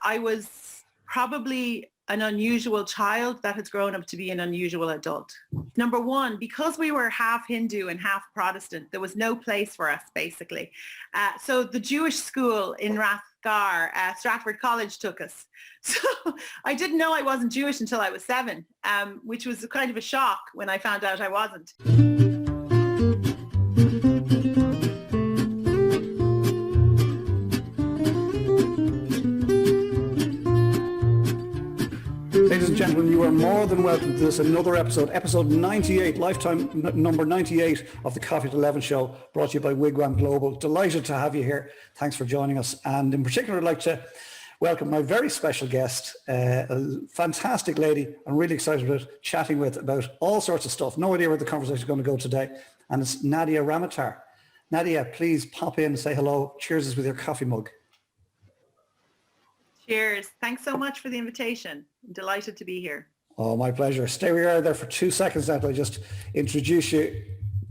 I was probably an unusual child that has grown up to be an unusual adult. Number one, because we were half Hindu and half Protestant, there was no place for us, basically. So the Jewish school in Rathgar, Stratford College, took us. So I didn't know I wasn't Jewish until I was 7, which was kind of a shock when I found out I wasn't. Ladies and gentlemen, you are more than welcome to this, another episode 98, lifetime number 98 of the Coffee at 11 show, brought to you by Wigwam Global. Delighted to have you here. Thanks for joining us. And in particular, I'd like to welcome my very special guest, a fantastic lady I'm really excited about chatting with about all sorts of stuff. No idea where the conversation is going to go today. And it's Nadia Ramoutar. Nadia, please pop in and say hello. Cheers us with your coffee mug. Cheers. Thanks so much for the invitation. I'm delighted to be here. Oh, my pleasure. Stay where you are there for 2 seconds now. I just introduce you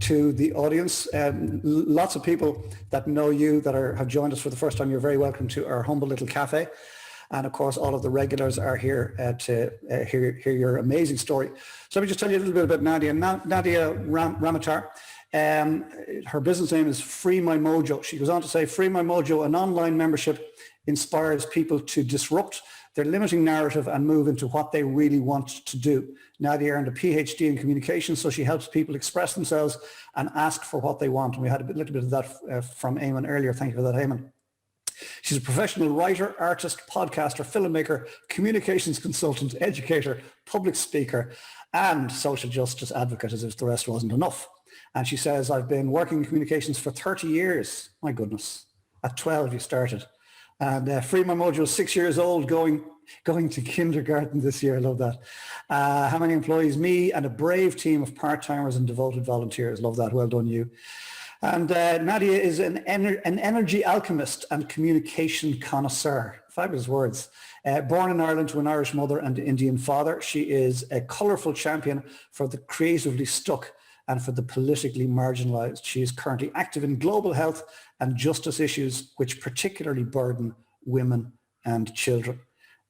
to the audience. Lots of people that know you that have joined us for the first time. You're very welcome to our humble little cafe. And of course, all of the regulars are here to hear your amazing story. So let me just tell you a little bit about Nadia. Nadia Ramoutar. Her business name is Free My Mojo. She goes on to say, Free My Mojo, an online membership, inspires people to disrupt their limiting narrative and move into what they really want to do. Nadia earned a PhD in communication, so she helps people express themselves and ask for what they want. And we had a little bit of that from Eamon earlier. Thank you for that, Eamon. She's a professional writer, artist, podcaster, filmmaker, communications consultant, educator, public speaker, and social justice advocate, as if the rest wasn't enough. And she says, I've been working in communications for 30 years. My goodness. At 12 you started. And Free My Mojo is 6 years old, going to kindergarten this year. I love that. How many employees? Me and a brave team of part-timers and devoted volunteers. Love that. Well done, you. And Nadia is an energy alchemist and communication connoisseur. Fabulous words. Born in Ireland to an Irish mother and Indian father, she is a colourful champion for the creatively stuck and for the politically marginalised. She is currently active in global health and justice issues, which particularly burden women and children.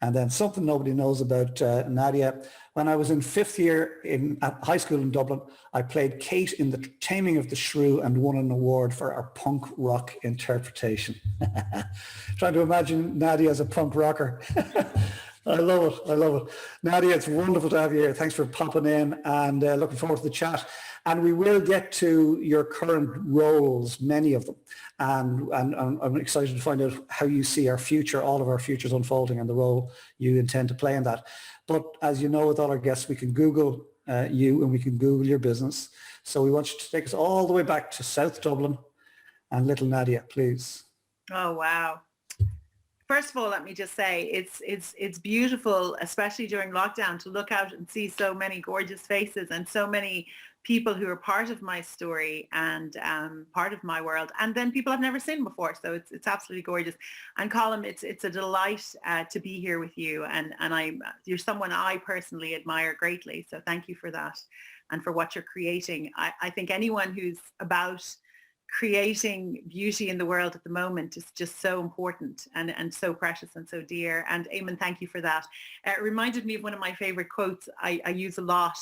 And then something nobody knows about Nadia. When I was in 5th year at high school in Dublin, I played Kate in The Taming of the Shrew and won an award for our punk rock interpretation. Trying to imagine Nadia as a punk rocker. I love it. Nadia, it's wonderful to have you here. Thanks for popping in and looking forward to the chat. And we will get to your current roles, many of them. And I'm excited to find out how you see our future, all of our futures unfolding and the role you intend to play in that. But as you know, with all our guests, we can Google you and we can Google your business. So we want you to take us all the way back to South Dublin and little Nadia, please. Oh, wow. First of all, let me just say it's beautiful, especially during lockdown, to look out and see so many gorgeous faces and so many people who are part of my story and part of my world, and then people I've never seen before. So it's absolutely gorgeous. And Colm, it's a delight to be here with you. And you're someone I personally admire greatly. So thank you for that and for what you're creating. I think anyone who's about creating beauty in the world at the moment is just so important and so precious and so dear. And Eamon, thank you for that. It reminded me of one of my favorite quotes I use a lot,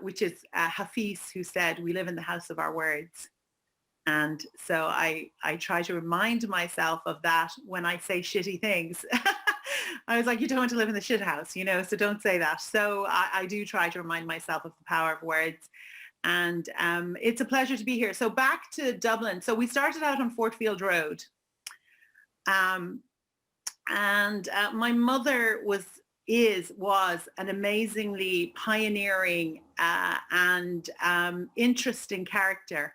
which is Hafiz, who said, we live in the house of our words. And so I try to remind myself of that when I say shitty things. I was like, you don't want to live in the shit house, so don't say that. So I do try to remind myself of the power of words. And it's a pleasure to be here. So back to Dublin. So we started out on Fortfield Road. And my mother was an amazingly pioneering and interesting character.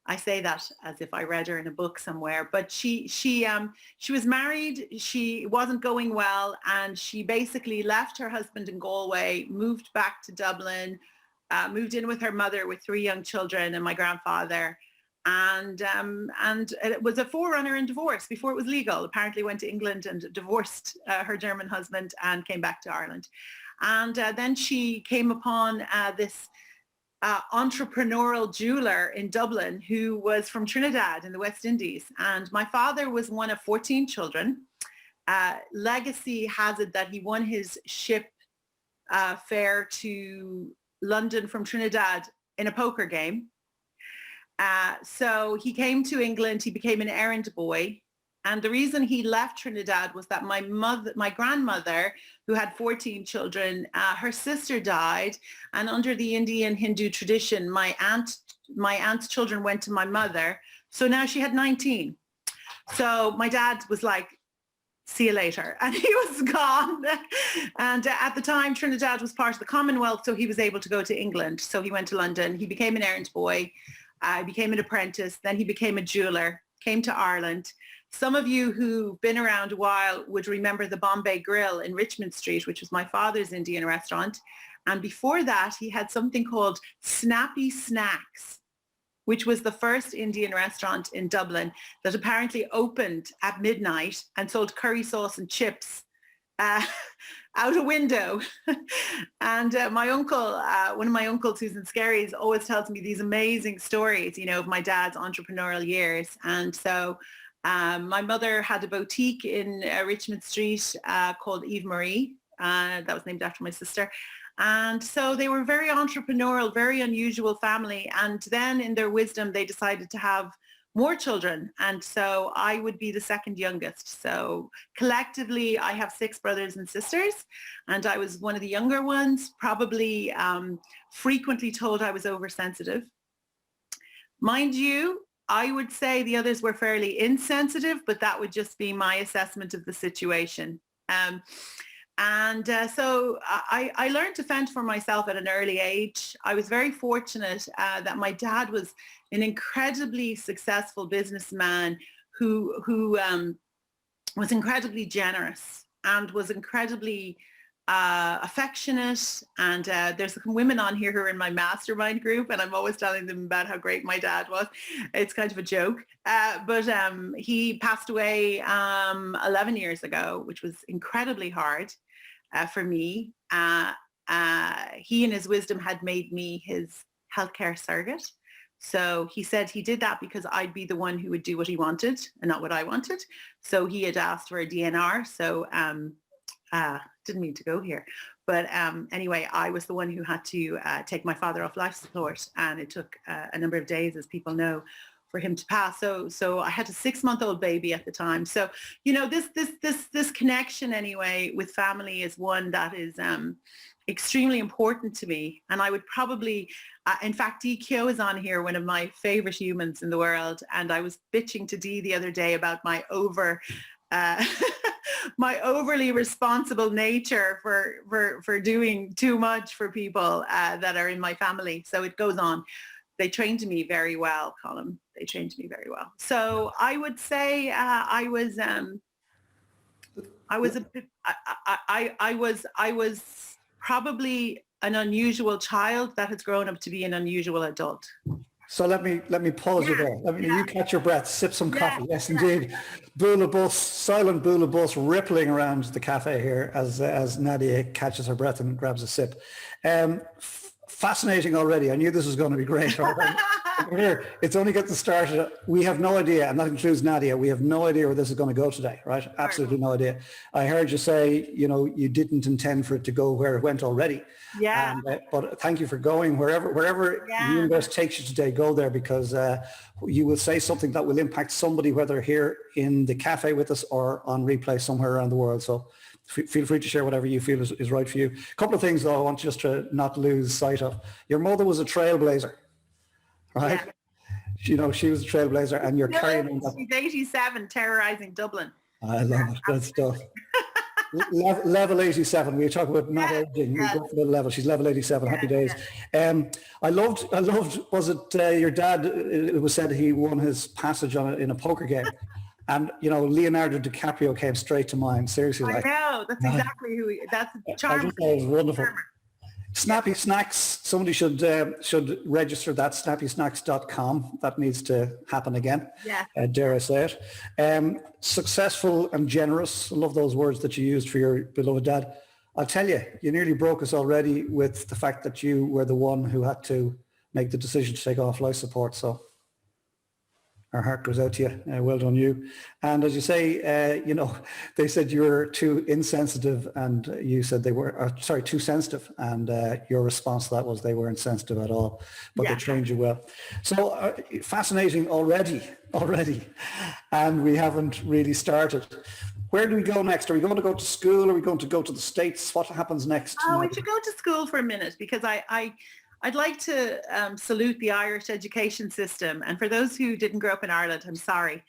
I say that as if I read her in a book somewhere, but she was married. She wasn't going well, and she basically left her husband in Galway, moved back to Dublin, moved in with her mother with 3 young children and my grandfather. And it was a forerunner in divorce before it was legal. Apparently went to England and divorced her German husband and came back to Ireland. And then she came upon this entrepreneurial jeweler in Dublin who was from Trinidad in the West Indies. And my father was one of 14 children. legacy has it that he won his ship fare to London from Trinidad in a poker game. So he came to England, he became an errand boy. And the reason he left Trinidad was that my grandmother, who had 14 children, her sister died. And under the Indian Hindu tradition, my aunt's children went to my mother. So now she had 19. So my dad was like, see you later. And he was gone. And at the time, Trinidad was part of the Commonwealth, so he was able to go to England. So he went to London. He became an errand boy, became an apprentice. Then he became a jeweler, came to Ireland. Some of you who've been around a while would remember the Bombay Grill in Richmond Street, which was my father's Indian restaurant. And before that, he had something called Snappy Snacks, which was the first Indian restaurant in Dublin that apparently opened at midnight and sold curry sauce and chips out a window. And my uncle, one of my uncles who's in Skerries, always tells me these amazing stories, of my dad's entrepreneurial years. And so my mother had a boutique in Richmond Street called Eve Marie. That was named after my sister. And so they were very entrepreneurial, very unusual family. And then in their wisdom, they decided to have more children. And so I would be the second youngest. So collectively, I have 6 brothers and sisters. And I was one of the younger ones, probably frequently told I was oversensitive. Mind you, I would say the others were fairly insensitive, but that would just be my assessment of the situation. So I learned to fend for myself at an early age. I was very fortunate that my dad was an incredibly successful businessman who was incredibly generous and was incredibly affectionate. And there's some women on here who are in my mastermind group, and I'm always telling them about how great my dad was. It's kind of a joke. But he passed away 11 years ago, which was incredibly hard for me. He in his wisdom had made me his healthcare surrogate. So he said he did that because I'd be the one who would do what he wanted and not what I wanted. So he had asked for a DNR. So didn't mean to go here. But anyway, I was the one who had to take my father off life support. And it took a number of days, as people know, for him to pass. So I had a 6-month-old baby at the time. So, this connection anyway with family is one that is extremely important to me. And I would probably, in fact, Dee Kyo is on here, one of my favorite humans in the world. And I was bitching to Dee the other day about my my overly responsible nature for doing too much for people that are in my family. So it goes on. They trained me very well, Colin. They trained me very well. So I would say I was probably an unusual child that has grown up to be an unusual adult. So let me pause you there. You catch your breath, sip some coffee. Yes, indeed. Boulabus, silent boulabus rippling around the cafe here as Nadia catches her breath and grabs a sip. Fascinating already. I knew this was going to be great. Right? Here, it's only getting started. We have no idea, and that includes Nadia. We have no idea where this is going to go today, right? Absolutely no idea. I heard you say, you didn't intend for it to go where it went already. Yeah. But thank you for going wherever the universe takes you today. Go there, because you will say something that will impact somebody, whether here in the cafe with us or on replay somewhere around the world. So feel free to share whatever you feel is right for you. A couple of things, though, I want just to not lose sight of. Your mother was a trailblazer, right? Yeah. She was a trailblazer, and you're carrying on that. She's 87, terrorizing Dublin. I love it. Good stuff. Level 87. We talk about not aging. You go for the level. She's level 87. Happy days. I loved. Was it your dad? It was said he won his passage in a poker game. And, Leonardo DiCaprio came straight to mind. Seriously. I know. That's exactly who that's charming. That was wonderful. Charmer. Snappy Snacks. Somebody should register that, snappysnacks.com. That needs to happen again. Yeah. Dare I say it. Successful and generous. I love those words that you used for your beloved dad. I'll tell you, you nearly broke us already with the fact that you were the one who had to make the decision to take off life support. So Our heart goes out to you. Well done, you. And as you say, they said you were too insensitive, and you said they were, too sensitive. And your response to that was they weren't sensitive at all, but they trained you well. So fascinating already. And we haven't really started. Where do we go next? Are we going to go to school? Are we going to go to the States? What happens next? Oh, we should go to school for a minute, because I'd like to salute the Irish education system. And for those who didn't grow up in Ireland, I'm sorry.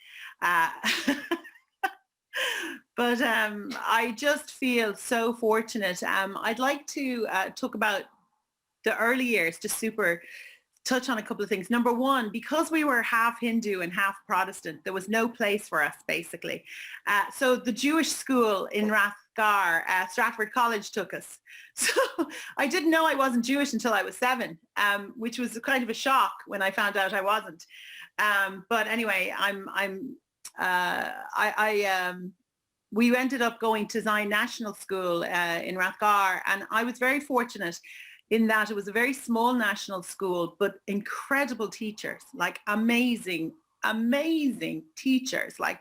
But I just feel so fortunate. I'd like to talk about the early years, just touch on a couple of things. Number one, because we were half Hindu and half Protestant, there was no place for us, basically. So the Jewish school in Rathgar, Stratford College, took us. So I didn't know I wasn't Jewish until I was 7, which was kind of a shock when I found out I wasn't. But anyway, we ended up going to Zion National School in Rathgar, and I was very fortunate in that it was a very small national school, but incredible teachers, like amazing teachers. Like,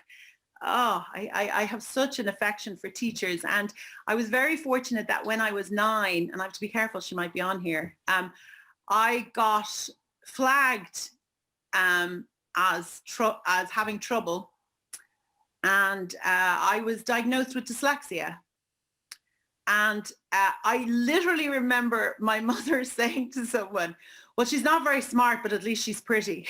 I have such an affection for teachers. And I was very fortunate that when I was 9, and I have to be careful, she might be on here, I got flagged as having trouble, and I was diagnosed with dyslexia. And I literally remember my mother saying to someone, well, she's not very smart, but at least she's pretty.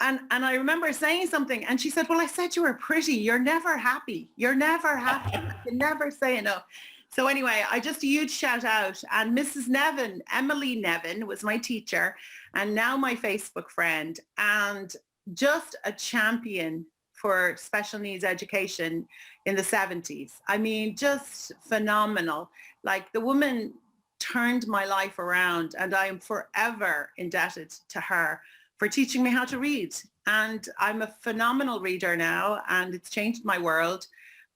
And I remember saying something, and she said, well, I said you were pretty. You're never happy. You're never happy. You can never say enough. So anyway, a huge shout out. And Mrs. Nevin, Emily Nevin, was my teacher and now my Facebook friend, and just a champion for special needs education in the 70s. I mean, just phenomenal. Like, the woman turned my life around, and I am forever indebted to her for teaching me how to read. And I'm a phenomenal reader now, and it's changed my world.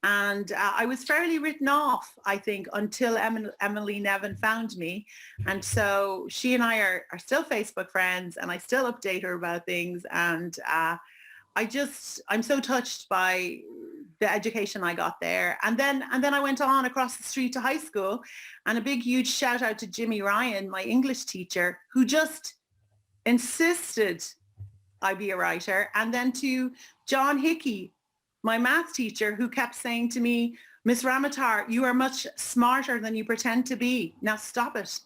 And I was fairly written off, I think, until Emily Nevin found me. And so she and I are still Facebook friends, and I still update her about things. And I'm so touched by the education I got there. And then I went on across the street to high school, and a big, huge shout out to Jimmy Ryan, my English teacher, who just insisted I be a writer. And then to John Hickey, my math teacher, who kept saying to me, Miss Ramoutar, you are much smarter than you pretend to be. Now stop it.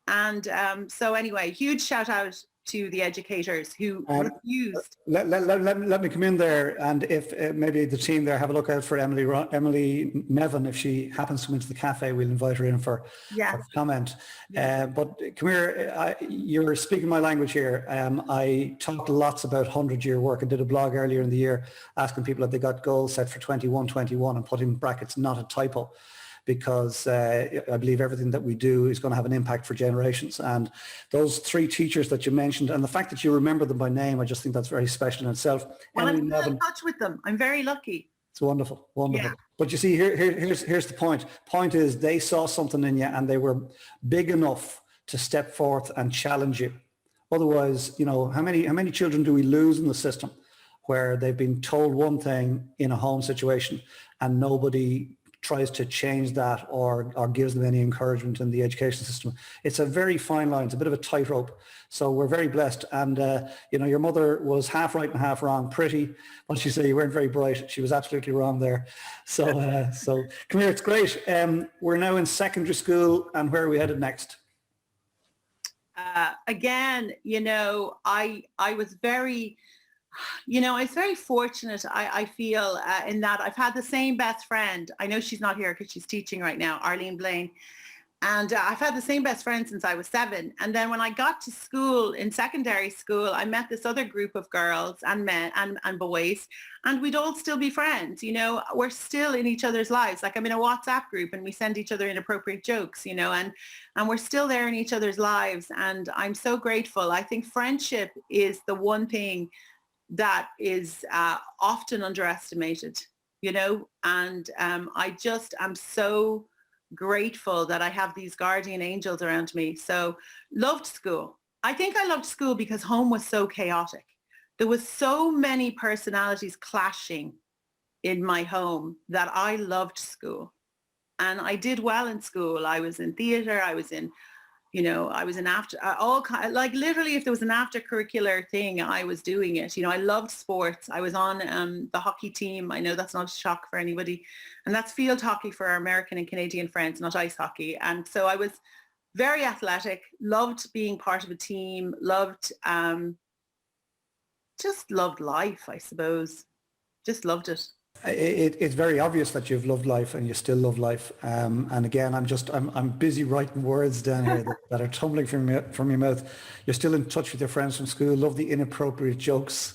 And so anyway, huge shout out to the educators who refused. Let me come in there, and if maybe the team there have a look out for Emily Nevin. If she happens to come into the cafe, we'll invite her in for a comment. But come here, you're speaking my language here. I talked lots about 100-year work. I did a blog earlier in the year asking people if they got goals set for 2121 and put in brackets, not a typo, because I believe everything that we do is going to have an impact for generations. And those 3 teachers that you mentioned, and the fact that you remember them by name, I just think that's very special in itself. Well, I'm still in touch with them. I'm very lucky. It's wonderful. Yeah. But you see, here's the point. Point is, they saw something in you, and they were big enough to step forth and challenge you. Otherwise, how many children do we lose in the system where they've been told one thing in a home situation and nobody tries to change that or gives them any encouragement in the education system? It's a very fine line. It's a bit of a tightrope. So we're very blessed. And, your mother was half right and half wrong. Pretty. Once she said you weren't very bright, she was absolutely wrong there. So come here. It's great. We're now in secondary school, and where are we headed next? Again, I was very... I was very fortunate, I feel, in that I've had the same best friend. I know she's not here because she's teaching right now, Arlene Blaine. And I've had the same best friend since I was 7. And then when I got to school, in secondary school, I met this other group of girls and men and boys, and we'd all still be friends. We're still in each other's lives. Like, I'm in a WhatsApp group and we send each other inappropriate jokes, and we're still there in each other's lives. And I'm so grateful. I think friendship is the one thing that is often underestimated, and I just am so grateful that I have these guardian angels around me. So loved school. I think I loved school because home was so chaotic. There was so many personalities clashing in my home that I loved school. And I did well in school. I was in theater. I was in, I was in after all kind, like literally if there was an after curricular thing, I was doing it. I loved sports. I was on the hockey team. I know that's not a shock for anybody. And that's field hockey for our American and Canadian friends, not ice hockey. And so I was very athletic, loved being part of a team, just loved life, I suppose. Just loved it. It's very obvious that you've loved life and you still love life. And again, I'm busy writing words down here that are tumbling from your mouth. You're still in touch with your friends from school. Love the inappropriate jokes.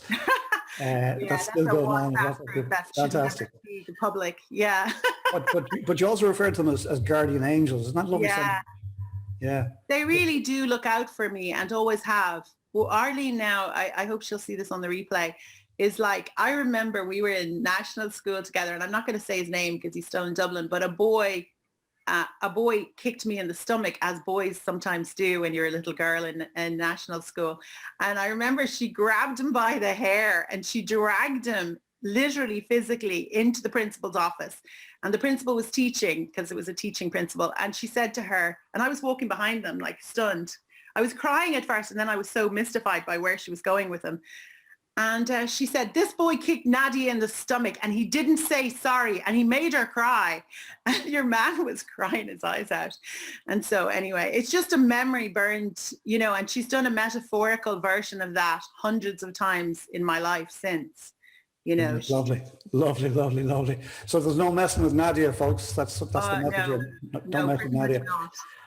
That's still going on. That's fantastic. The public, yeah. but you also refer to them as guardian angels. Isn't that lovely? Yeah. Yeah. They really do look out for me and always have. Well, Arlene now, I hope she'll see this on the replay, is like, I remember we were in national school together, and I'm not going to say his name because he's still in Dublin, but a boy kicked me in the stomach, as boys sometimes do when you're a little girl in national school. And I remember she grabbed him by the hair and she dragged him literally physically into the principal's office. And the principal was teaching, because it was a teaching principal. And she said to her, and I was walking behind them like stunned. I was crying at first, and then I was so mystified by where she was going with him. And she said, this boy kicked Nadia in the stomach and he didn't say sorry and he made her cry. And your man was crying his eyes out. And so anyway, it's just a memory burned, and she's done a metaphorical version of that hundreds of times in my life since. Lovely. So there's no messing with Nadia, folks. That's the message. Don't mess with Nadia.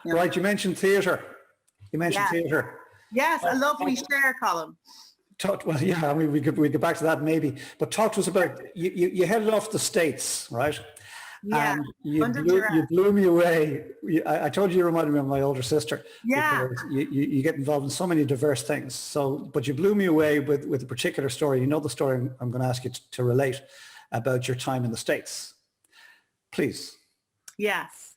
No. Right, you mentioned theatre. Theatre. Yes, a lovely share column. We get back to that maybe. But talk to us about, you headed off to the States, right? Yeah. And you blew me away. I told you reminded me of my older sister. Yeah. You get involved in so many diverse things. But you blew me away with a particular story. You know the story I'm going to ask you to relate about your time in the States. Please. Yes.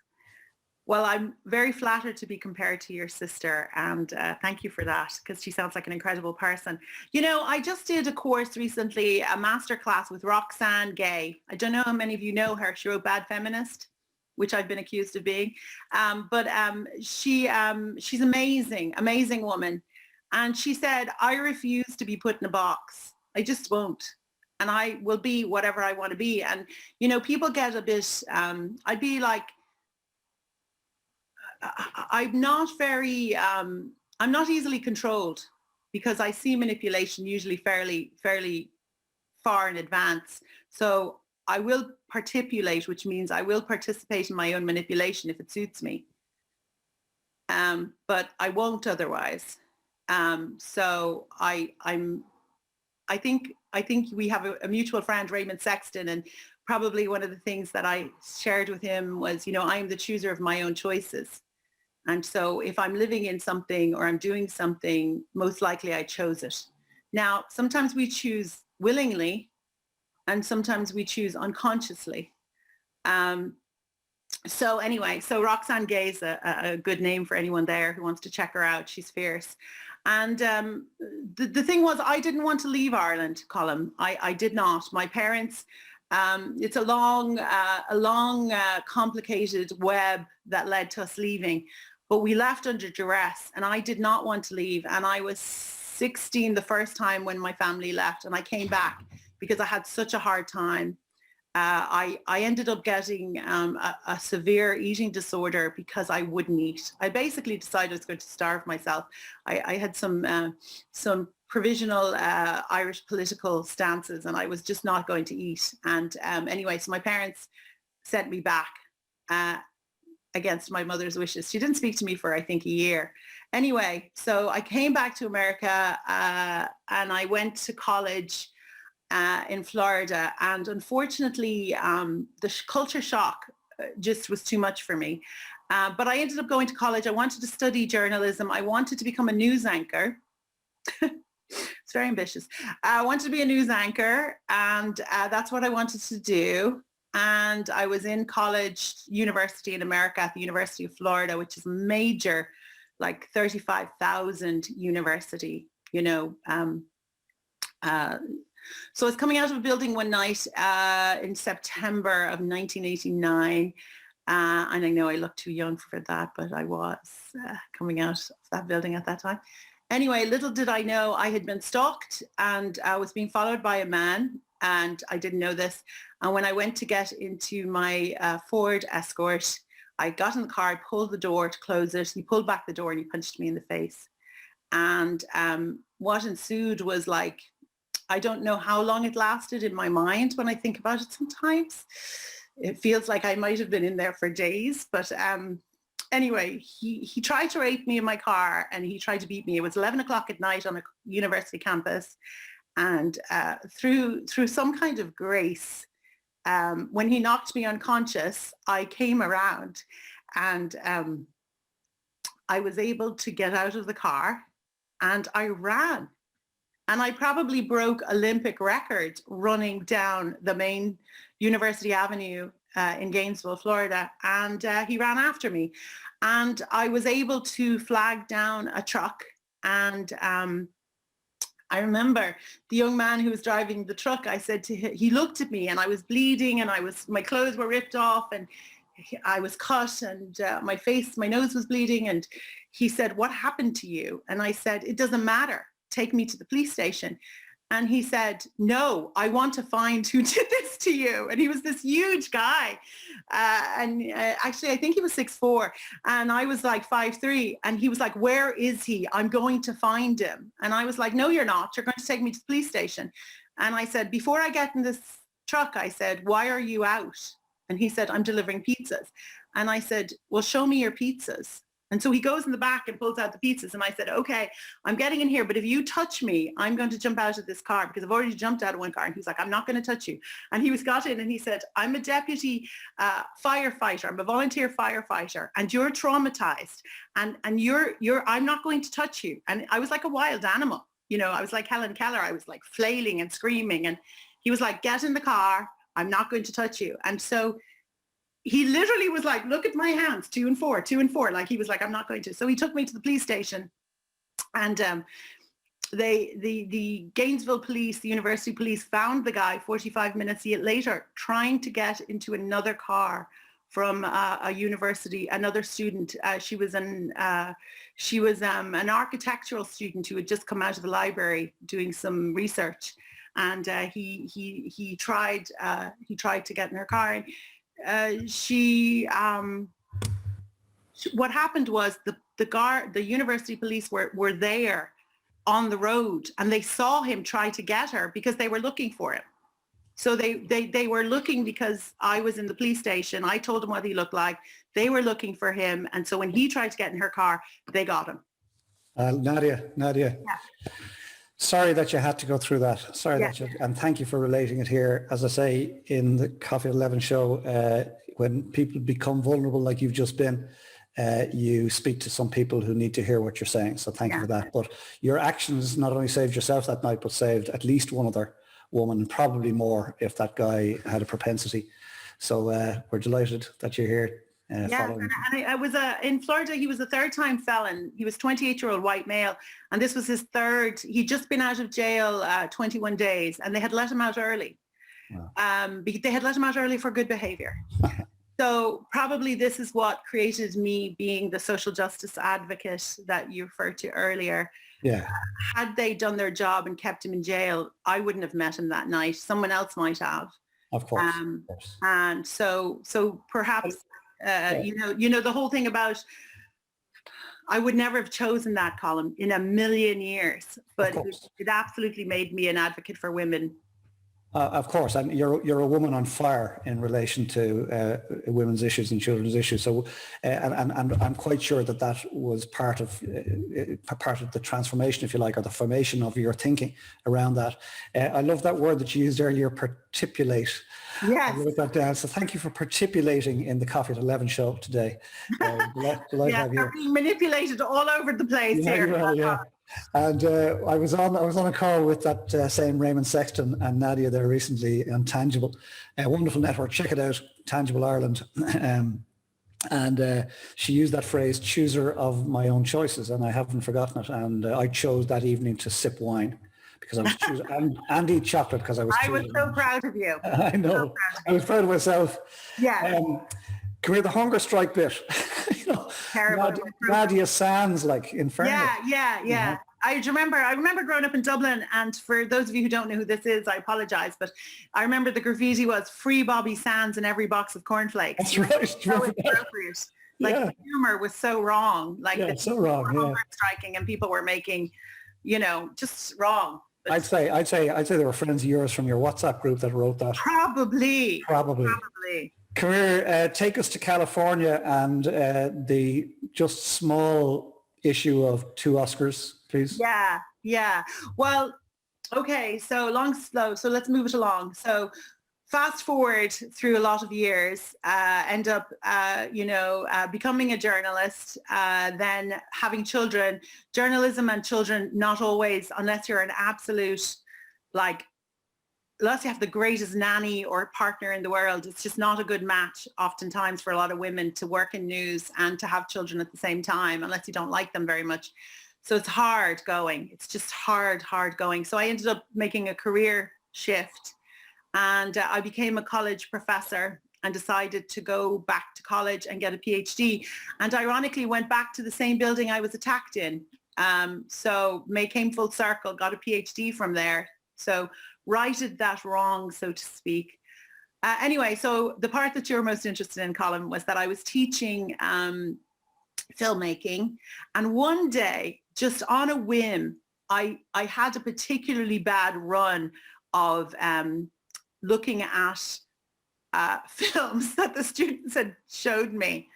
Well, I'm very flattered to be compared to your sister, and thank you for that, because she sounds like an incredible person. I just did a course recently, a masterclass with Roxane Gay. I don't know how many of you know her. She wrote Bad Feminist, which I've been accused of being. But she's amazing woman. And she said, I refuse to be put in a box. I just won't. And I will be whatever I want to be. And, people get a bit, I'd be like, I'm not easily controlled, because I see manipulation usually fairly far in advance. So I will partipulate, which means I will participate in my own manipulation if it suits me. But I won't otherwise. So I think we have a mutual friend, Raymond Sexton, and probably one of the things that I shared with him was, I am the chooser of my own choices. And so if I'm living in something or I'm doing something, most likely I chose it. Now, sometimes we choose willingly and sometimes we choose unconsciously. So anyway, so Roxane Gay is a good name for anyone there who wants to check her out. She's fierce. And the thing was, I didn't want to leave Ireland, Colm. I did not. My parents, it's a long, complicated web that led to us leaving. But we left under duress, and I did not want to leave. And I was 16 the first time when my family left, and I came back because I had such a hard time. I ended up getting a severe eating disorder because I wouldn't eat. I basically decided I was going to starve myself. I had some provisional Irish political stances, and I was just not going to eat. And anyway, so my parents sent me back against my mother's wishes. She didn't speak to me for, I think, a year. Anyway, so I came back to America and I went to college in Florida. And unfortunately, the culture shock just was too much for me. But I ended up going to college. I wanted to study journalism. I wanted to become a news anchor. It's very ambitious. I wanted to be a news anchor, and that's what I wanted to do. and I was in university in America at the University of Florida, which is a major, like 35,000 university, you know. So I was coming out of a building one night in September of 1989. And I know I look too young for that, but I was coming out of that building at that time. Anyway, little did I know I had been stalked, and I was being followed by a man, and I didn't know this. And when I went to get into my Ford Escort, I got in the car, I pulled the door to close it. He pulled back the door and he punched me in the face. And what ensued was like, I don't know how long it lasted in my mind when I think about it sometimes. It feels like I might have been in there for days, but anyway, he tried to rape me in my car, and he tried to beat me. It was 11 o'clock at night on a university campus. And through some kind of grace, when he knocked me unconscious, I came around, and I was able to get out of the car, and I ran. And I probably broke Olympic records running down the main University Avenue in Gainesville, Florida. And he ran after me. And I was able to flag down a truck. And I remember the young man who was driving the truck, I said to him, he looked at me, and I was bleeding, and my clothes were ripped off, and I was cut, and my nose was bleeding. And he said, "What happened to you?" And I said, "It doesn't matter. Take me to the police station." And he said, "No, I want to find who did this to you." And he was this huge guy. Actually, I think he was 6'4", and I was like 5'3". And he was like, "Where is he? I'm going to find him." And I was like, "No, you're not. You're going to take me to the police station." And I said, "Before I get in this truck," I said, "why are you out?" And he said, "I'm delivering pizzas." And I said, "Well, show me your pizzas." And so he goes in the back and pulls out the pizzas. And I said, "Okay, I'm getting in here, but if you touch me, I'm going to jump out of this car, because I've already jumped out of one car." And he's like, "I'm not going to touch you." And he got in, and he said, "I'm a deputy firefighter. I'm a volunteer firefighter, and you're traumatized, and I'm not going to touch you." And I was like a wild animal. You know, I was like Helen Keller. I was like flailing and screaming. And he was like, "Get in the car. I'm not going to touch you." And so he literally was like, "Look at my hands, 2 and 4, 2 and 4. Like, he was like, "I'm not going to." So he took me to the police station, and the Gainesville police, the university police, found the guy 45 minutes later trying to get into another car from a university, another student. She was an architectural student who had just come out of the library doing some research, and he tried to get in her car. What happened was the university police were there on the road, and they saw him try to get her because they were looking for him. So they were looking because I was in the police station. I told them what he looked like. They were looking for him. And so when he tried to get in her car, they got him. Nadia. Yeah. Sorry that you had to go through that. And thank you for relating it here. As I say, in the Coffee at 11 show, when people become vulnerable like you've just been, you speak to some people who need to hear what you're saying. So thank you for that. But your actions not only saved yourself that night, but saved at least one other woman, and probably more if that guy had a propensity. So we're delighted that you're here. And I was in Florida. He was a third-time felon. He was 28-year-old white male, and this was his third. He'd just been out of jail 21 days, and they had let him out early. Wow. They had let him out early for good behavior. So probably this is what created me being the social justice advocate that you referred to earlier. Yeah. Had they done their job and kept him in jail, I wouldn't have met him that night. Someone else might have. Of course. And so perhaps. You know, the whole thing about, I would never have chosen that column in a million years, but it absolutely made me an advocate for women. Of course, and you're a woman on fire in relation to women's issues and children's issues. So, and I'm quite sure that was part of the transformation, if you like, or the formation of your thinking around that. I love that word that you used earlier, partipulate. Yes. I wrote that down. So thank you for partipulating in the Coffee at 11 show today. Delighted to have you. Being manipulated all over the place here. And I was on a call with that same Raymond Sexton and Nadia there recently on Tangible, a wonderful network. Check it out, Tangible Ireland. And she used that phrase, chooser of my own choices, and I haven't forgotten it. And I chose that evening to sip wine because I was choosing, and eat chocolate because I was I was choosing. so proud of you. I So know. proud of I was proud of myself. Yeah. Come here, the hunger strike bit. you know, Terrible. Nadia Sands, like Inferno. Yeah. I remember growing up in Dublin, and for those of you who don't know who this is, I apologize, but I remember the graffiti was "Free Bobby Sands" in every box of cornflakes. That's right. So inappropriate. Like Yeah. the humor was so wrong. Like Yeah, the so wrong. people were Yeah. hunger striking, and people were making, just wrong. But I'd say there were friends of yours from your WhatsApp group that wrote that. Probably. Come here, take us to California and the just small issue of 2 Oscars, please. Yeah. Well, okay. So slow. So let's move it along. So fast forward through a lot of years, end up, becoming a journalist, then having children. Journalism and children, not always, unless you're an absolute, unless you have the greatest nanny or partner in the world, it's just not a good match oftentimes for a lot of women to work in news and to have children at the same time, unless you don't like them very much. So it's hard going. It's just hard going. So I ended up making a career shift, and I became a college professor and decided to go back to college and get a PhD. And ironically went back to the same building I was attacked in. So came full circle, got a PhD from there. So righted that wrong, so to speak. Anyway, so the part that you're most interested in, Colin, was that I was teaching filmmaking. And one day, just on a whim, I had a particularly bad run of looking at films that the students had showed me.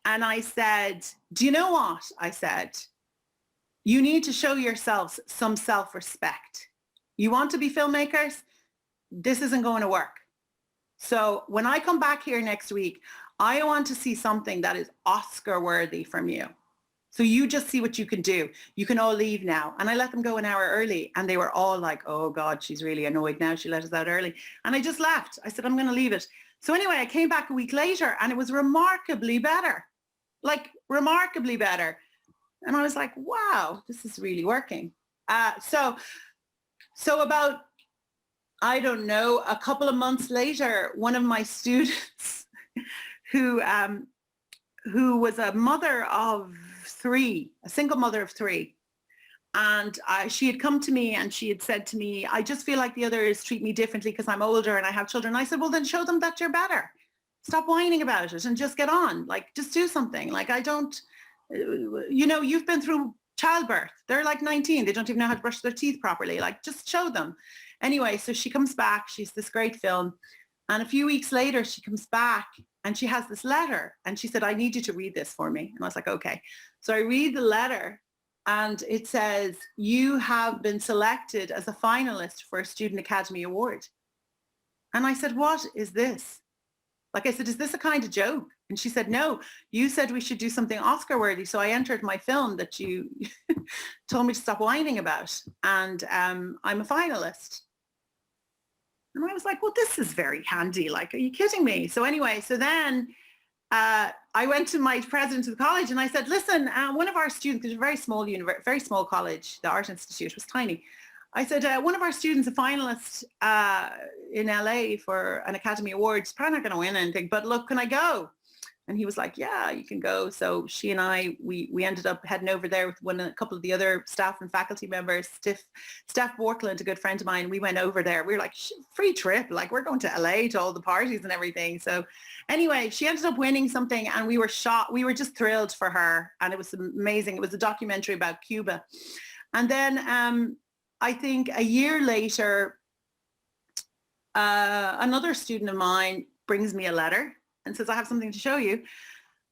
And I said, do you know what? I said, you need to show yourselves some self-respect. You want to be filmmakers? This isn't going to work. So when I come back here next week, I want to see something that is Oscar worthy from you. So you just see what you can do. You can all leave now. And I let them go an hour early, and they were all like, oh God, she's really annoyed now. She let us out early. And I just left. I said, I'm going to leave it. So anyway, I came back a week later, and it was remarkably better. And I was like, wow, this is really working. So about, I don't know, a couple of months later, one of my students who was a mother of 3, a single mother of 3. And she had come to me and she had said to me, I just feel like the others treat me differently because I'm older and I have children. I said, well, then show them that you're better. Stop whining about it and just get on. Just do something. You've been through childbirth. They're 19. They don't even know how to brush their teeth properly. Just show them. Anyway, so she comes back. She's this great film. And a few weeks later, she comes back and she has this letter. And she said, I need you to read this for me. And I was like, okay. So I read the letter and it says, you have been selected as a finalist for a Student Academy Award. And I said, what is this? I said, is this a kind of joke? And she said, no, you said we should do something Oscar worthy. So I entered my film that you told me to stop whining about. And I'm a finalist. And I was like, well, this is very handy. Are you kidding me? So anyway, so then I went to my president of the college and I said, listen, one of our students, it's a very small college, the Art Institute was tiny. I said, one of our students, a finalist in LA for an Academy Award, is probably not going to win anything, but look, can I go? And he was like, yeah, you can go. So she and I, we ended up heading over there with a couple of the other staff and faculty members. Steph Bortland, a good friend of mine, we went over there. We were like, free trip. We're going to LA to all the parties and everything. So anyway, she ended up winning something and we were shocked. We were just thrilled for her. And it was amazing. It was a documentary about Cuba. And then I think a year later, another student of mine brings me a letter and says, I have something to show you.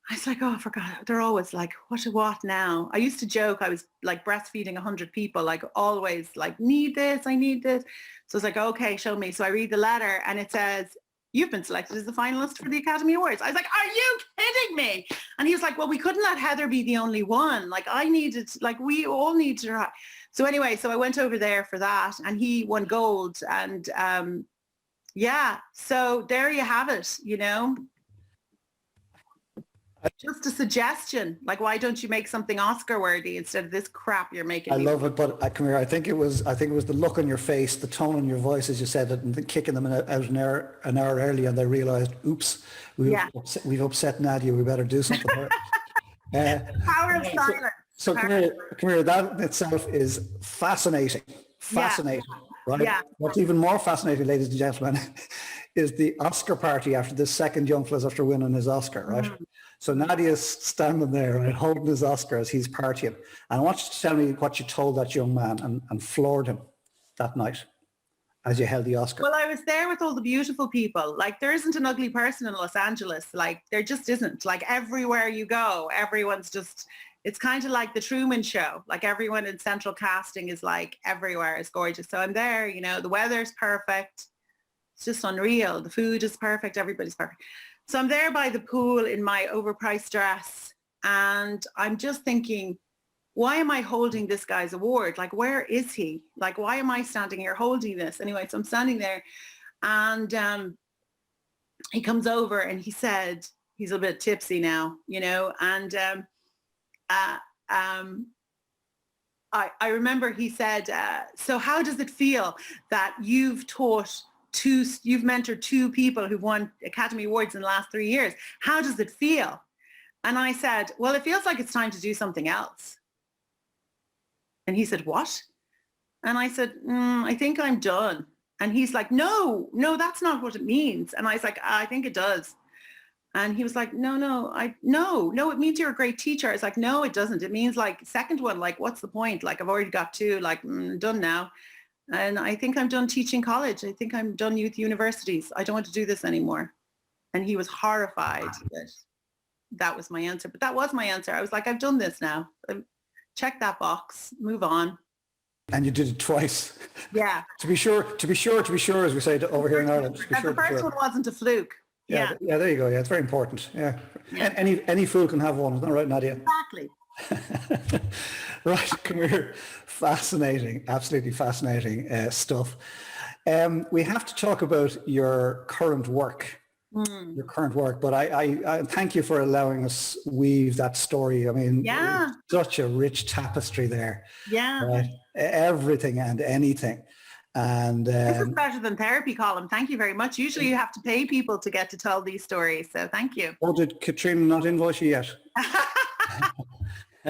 I was like, oh, I forgot. They're always like, what now? I used to joke, I was breastfeeding 100 people, always need this, I need this. So it's like, okay, show me. So I read the letter and it says, you've been selected as the finalist for the Academy Awards. I was like, are you kidding me? And he was like, well, we couldn't let Heather be the only one. Like we all need to try. So anyway, so I went over there for that and he won gold. And yeah, so there you have it, you know. Just a suggestion, like why don't you make something Oscar worthy instead of this crap you're making? I love it, but come here. I think it was the look on your face, the tone in your voice as you said it, and kicking them out an hour early, and they realised, oops, we've upset Nadia. We better do something. Power of silence. So come here. That in itself is fascinating. Fascinating, right? Yeah. What's even more fascinating, ladies and gentlemen, is the Oscar party after this second young fella's after winning his Oscar, right? So Nadia's standing there, right, holding his Oscar as he's partying. And I want you to tell me what you told that young man and floored him that night as you held the Oscar. Well, I was there with all the beautiful people. Like, there isn't an ugly person in Los Angeles. Like, there just isn't. Like, everywhere you go, everyone's just, it's kind of like the Truman Show. Like, everyone in central casting is like, everywhere is gorgeous. So I'm there, you know, the weather's perfect. It's just unreal. The food is perfect. Everybody's perfect. So I'm there by the pool in my overpriced dress, and I'm just thinking, why am I holding this guy's award? Like, where is he? Like, why am I standing here holding this? Anyway, so I'm standing there, and he comes over and he said, he's a bit tipsy now, you know, and I remember he said, so how does it feel that you've mentored two people who've won Academy Awards in the last 3 years? How does it feel? And I said, well, it feels like it's time to do something else. And he said, what? And I said, I think I'm done. And he's like, no, that's not what it means. And I was like, I think it does. And he was like, no, it means you're a great teacher. I was like, no, it doesn't. It means like second one, like, what's the point? Like, I've already got two, like, done now. And I think I'm done teaching college. I think I'm done youth universities. I don't want to do this anymore. And he was horrified that that was my answer. But that was my answer. I was like, I've done this now. Check that box, move on. And you did it twice. Yeah. to be sure, as we say over here in Ireland. The first one wasn't a fluke. Yeah, there you go. Yeah, it's very important. Yeah. Any fool can have one. Isn't that right, Nadia? Exactly. Right, come here. Fascinating, absolutely fascinating stuff. We have to talk about your current work. But I thank you for allowing us weave that story. I mean, such a rich tapestry there. Yeah. Right? Everything and anything. And this is better than therapy, Colin. Thank you very much. Usually you have to pay people to get to tell these stories. So thank you. Oh, did Katrina not invoice you yet?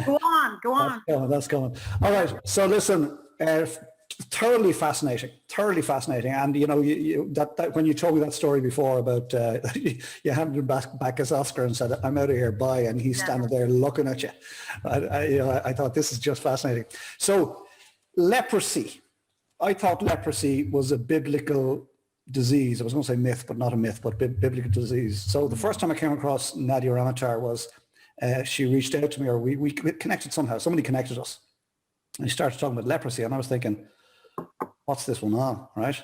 Go on. That's going. All right. So listen, thoroughly fascinating. And you know, that when you told me that story before about you handed him back his Oscar and said, "I'm out of here, bye," and he's standing there looking at you. I thought this is just fascinating. So leprosy. I thought leprosy was a biblical disease. I was going to say myth, but not a myth, but biblical disease. So the first time I came across Nadia Ramoutar was she reached out to me, or we connected somehow. Somebody connected us. And she started talking about leprosy, and I was thinking, what's this one on, right?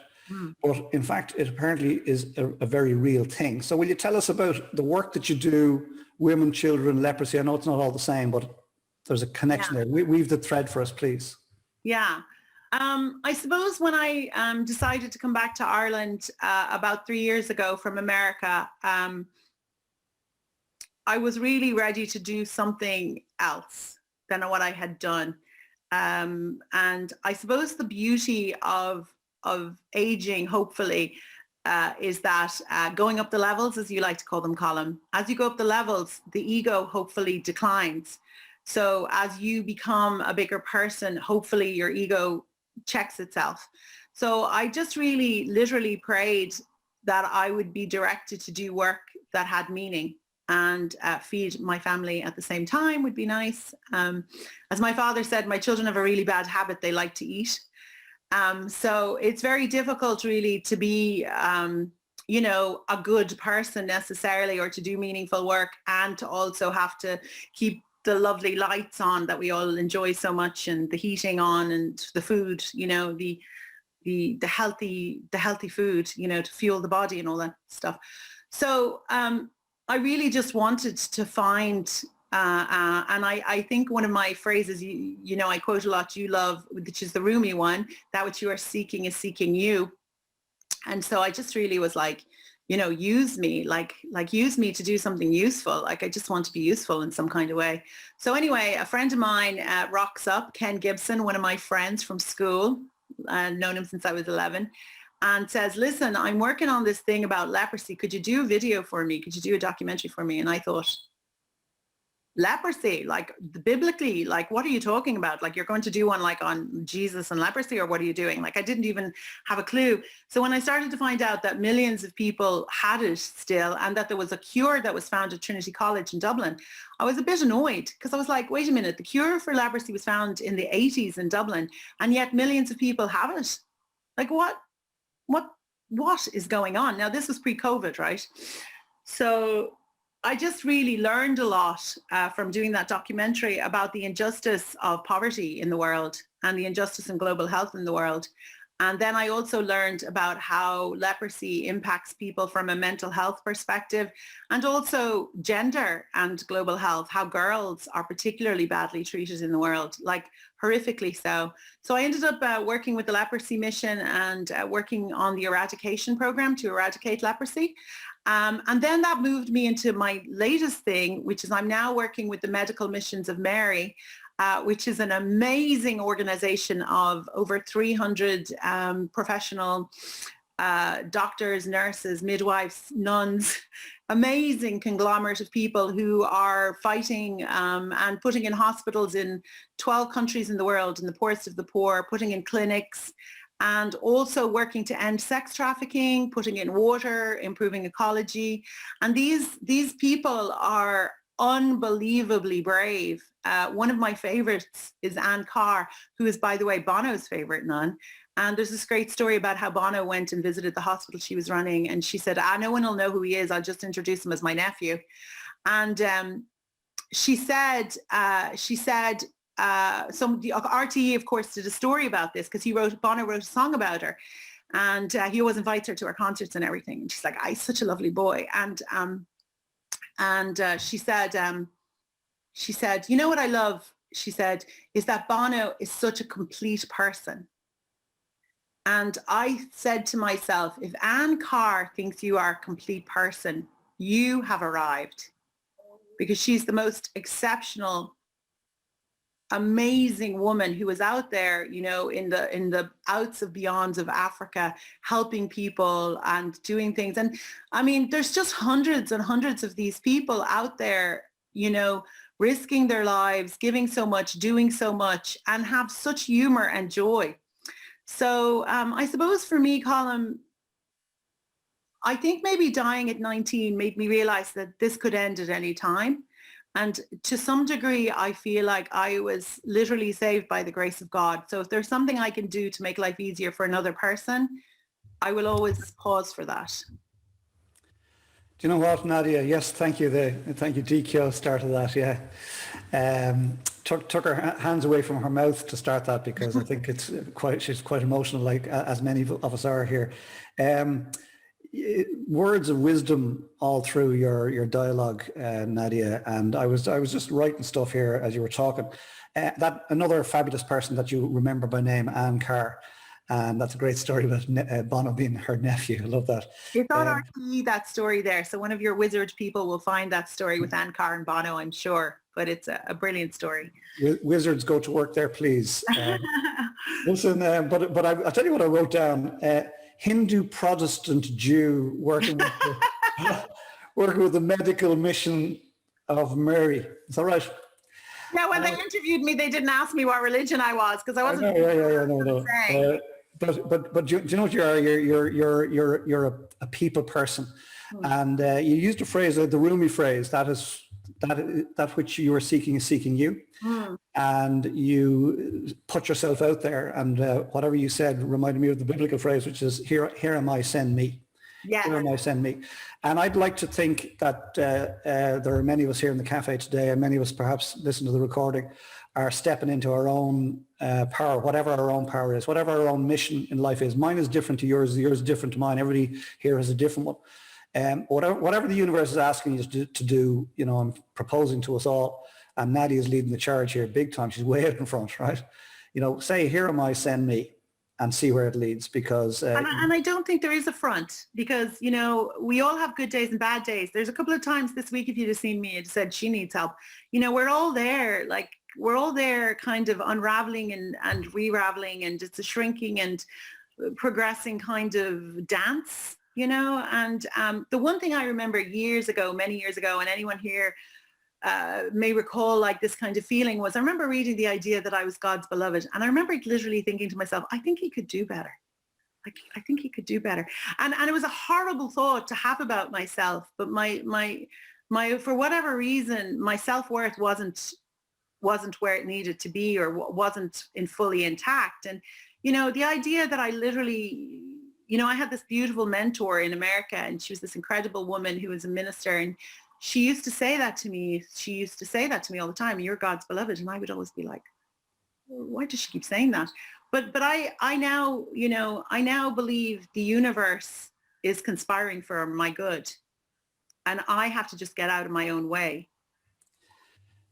But in fact, it apparently is a very real thing. So will you tell us about the work that you do, women, children, leprosy? I know it's not all the same, but there's a connection there. Weave the thread for us, please. Yeah. I suppose when I decided to come back to Ireland about 3 years ago from America, I was really ready to do something else than what I had done. And I suppose the beauty of aging, hopefully, is that going up the levels, as you like to call them, Colin, as you go up the levels, the ego hopefully declines. So as you become a bigger person, hopefully your ego checks itself. So I just really literally prayed that I would be directed to do work that had meaning, and feed my family at the same time would be nice. As my father said, my children have a really bad habit. They like to eat. So it's very difficult really to be, you know, a good person necessarily, or to do meaningful work, and to also have to keep the lovely lights on that we all enjoy so much, and the heating on, and the food, you know, the healthy food, you know, to fuel the body and all that stuff. So I really just wanted to find, and I think one of my phrases, you know, I quote a lot, you love, which is the Rumi one, that which you are seeking is seeking you. And so I just really was like, you know, use me, like use me to do something useful. Like I just want to be useful in some kind of way. So anyway, a friend of mine rocks up, Ken Gibson, one of my friends from school, known him since I was 11, and says, listen, I'm working on this thing about leprosy. Could you do a video for me? Could you do a documentary for me? And I thought, leprosy, like biblically, like what are you talking about? Like you're going to do one like on Jesus and leprosy, or what are you doing? Like I didn't even have a clue. So when I started to find out that millions of people had it still, and that there was a cure that was found at Trinity College in Dublin, I was a bit annoyed, because I was like, wait a minute, the cure for leprosy was found in the 80s in Dublin, and yet millions of people have it. Like what is going on? Now this was pre-COVID, right? So I just really learned a lot from doing that documentary about the injustice of poverty in the world and the injustice in global health in the world. And then I also learned about how leprosy impacts people from a mental health perspective, and also gender and global health, how girls are particularly badly treated in the world, like horrifically so. So I ended up working with the Leprosy Mission and working on the eradication program to eradicate leprosy. And then that moved me into my latest thing, which is I'm now working with the Medical Missions of Mary, which is an amazing organization of over 300 professional doctors, nurses, midwives, nuns, amazing conglomerate of people who are fighting and putting in hospitals in 12 countries in the world, in the poorest of the poor, putting in clinics, and also working to end sex trafficking, putting in water, improving ecology. And these people are unbelievably brave. One of my favorites is Anne Carr, who is, by the way, Bono's favorite nun. And there's this great story about how Bono went and visited the hospital she was running. And she said, no one will know who he is. I'll just introduce him as my nephew. And she said, the RTE, of course, did a story about this, because Bono wrote a song about her, and he always invites her to her concerts and everything. And she's like, he's such a lovely boy. And she said, you know what I love, she said, is that Bono is such a complete person. And I said to myself, if Anne Carr thinks you are a complete person, you have arrived, because she's the most exceptional, amazing woman who is out there, you know, in the outs of beyonds of Africa, helping people and doing things. And I mean, there's just hundreds and hundreds of these people out there, you know, risking their lives, giving so much, doing so much, and have such humor and joy. So I suppose for me, Colin, I think maybe dying at 19 made me realize that this could end at any time. And to some degree, I feel like I was literally saved by the grace of God. So if there's something I can do to make life easier for another person, I will always pause for that. Do you know what, Nadia? Yes, thank you. Thank you, DQ started that, yeah. Took her hands away from her mouth to start that, because I think she's quite emotional, like as many of us are here. Words of wisdom all through your dialogue, Nadia, and I was just writing stuff here as you were talking. That another fabulous person that you remember by name, Anne Carr, and that's a great story about Bono being her nephew. I love that. It's on RTE, that story there, so one of your wizard people will find that story with Anne Carr and Bono, I'm sure, but it's a brilliant story. Wizards, go to work there, please. Listen, but I'll tell you what I wrote down. Hindu Protestant Jew working with the Medical Mission of Mary. Is that right? Yeah, when they interviewed me, they didn't ask me what religion I was, because I wasn't. No. But do you know what you are? You're a people person, and you used a phrase, the Rumi phrase, that which you are seeking is seeking you, and you put yourself out there, and whatever you said reminded me of the biblical phrase, which is here am I, send me. Yeah. Here am I, send me. And I'd like to think that there are many of us here in the cafe today, and many of us perhaps listen to the recording, are stepping into our own power, whatever our own power is, whatever our own mission in life is. Mine is different to yours is different to mine. Everybody here has a different one. Whatever the universe is asking you to do, you know, I'm proposing to us all, and Nadia is leading the charge here big time. She's way out in front, right? You know, say, here am I, send me, and see where it leads, because... and I don't think there is a front, because, you know, we all have good days and bad days. There's a couple of times this week, if you'd have seen me, it said she needs help. You know, we're all there, like, we're all there kind of unraveling and re-raveling, and it's a shrinking and progressing kind of dance, you know. And the one thing I remember many years ago, and anyone here may recall like this kind of feeling, was I remember reading the idea that I was God's beloved, and I remember literally thinking to myself, I think he could do better. Like, I think he could do better. And it was a horrible thought to have about myself, but my for whatever reason, my self-worth wasn't where it needed to be, or wasn't fully intact. And, you know, the idea that I literally, you know, I had this beautiful mentor in America, and she was this incredible woman who was a minister, and she used to say that to me. She used to say that to me all the time, you're God's beloved. And I would always be like, why does she keep saying that? But I now, you know, I now believe the universe is conspiring for my good, and I have to just get out of my own way.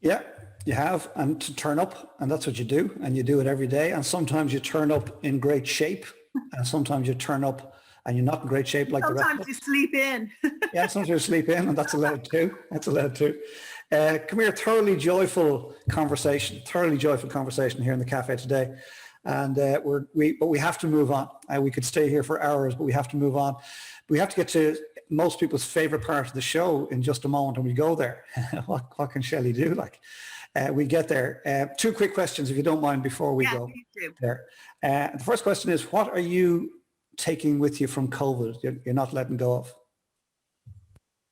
Yeah, you have, and to turn up, and that's what you do, and you do it every day. And sometimes you turn up in great shape, and sometimes you turn up and you're not in great shape like sometimes the rest of us. You sleep in. Yeah, sometimes you sleep in, and that's allowed too. That's allowed too. Come here, thoroughly joyful conversation here in the cafe today. And but we have to move on. We could stay here for hours, but we have to move on. We have to get to most people's favorite part of the show in just a moment, and we go there. What can Shelley do? Like, we get there. Two quick questions, if you don't mind, before we go there. The first question is, what are you taking with you from COVID you're not letting go of?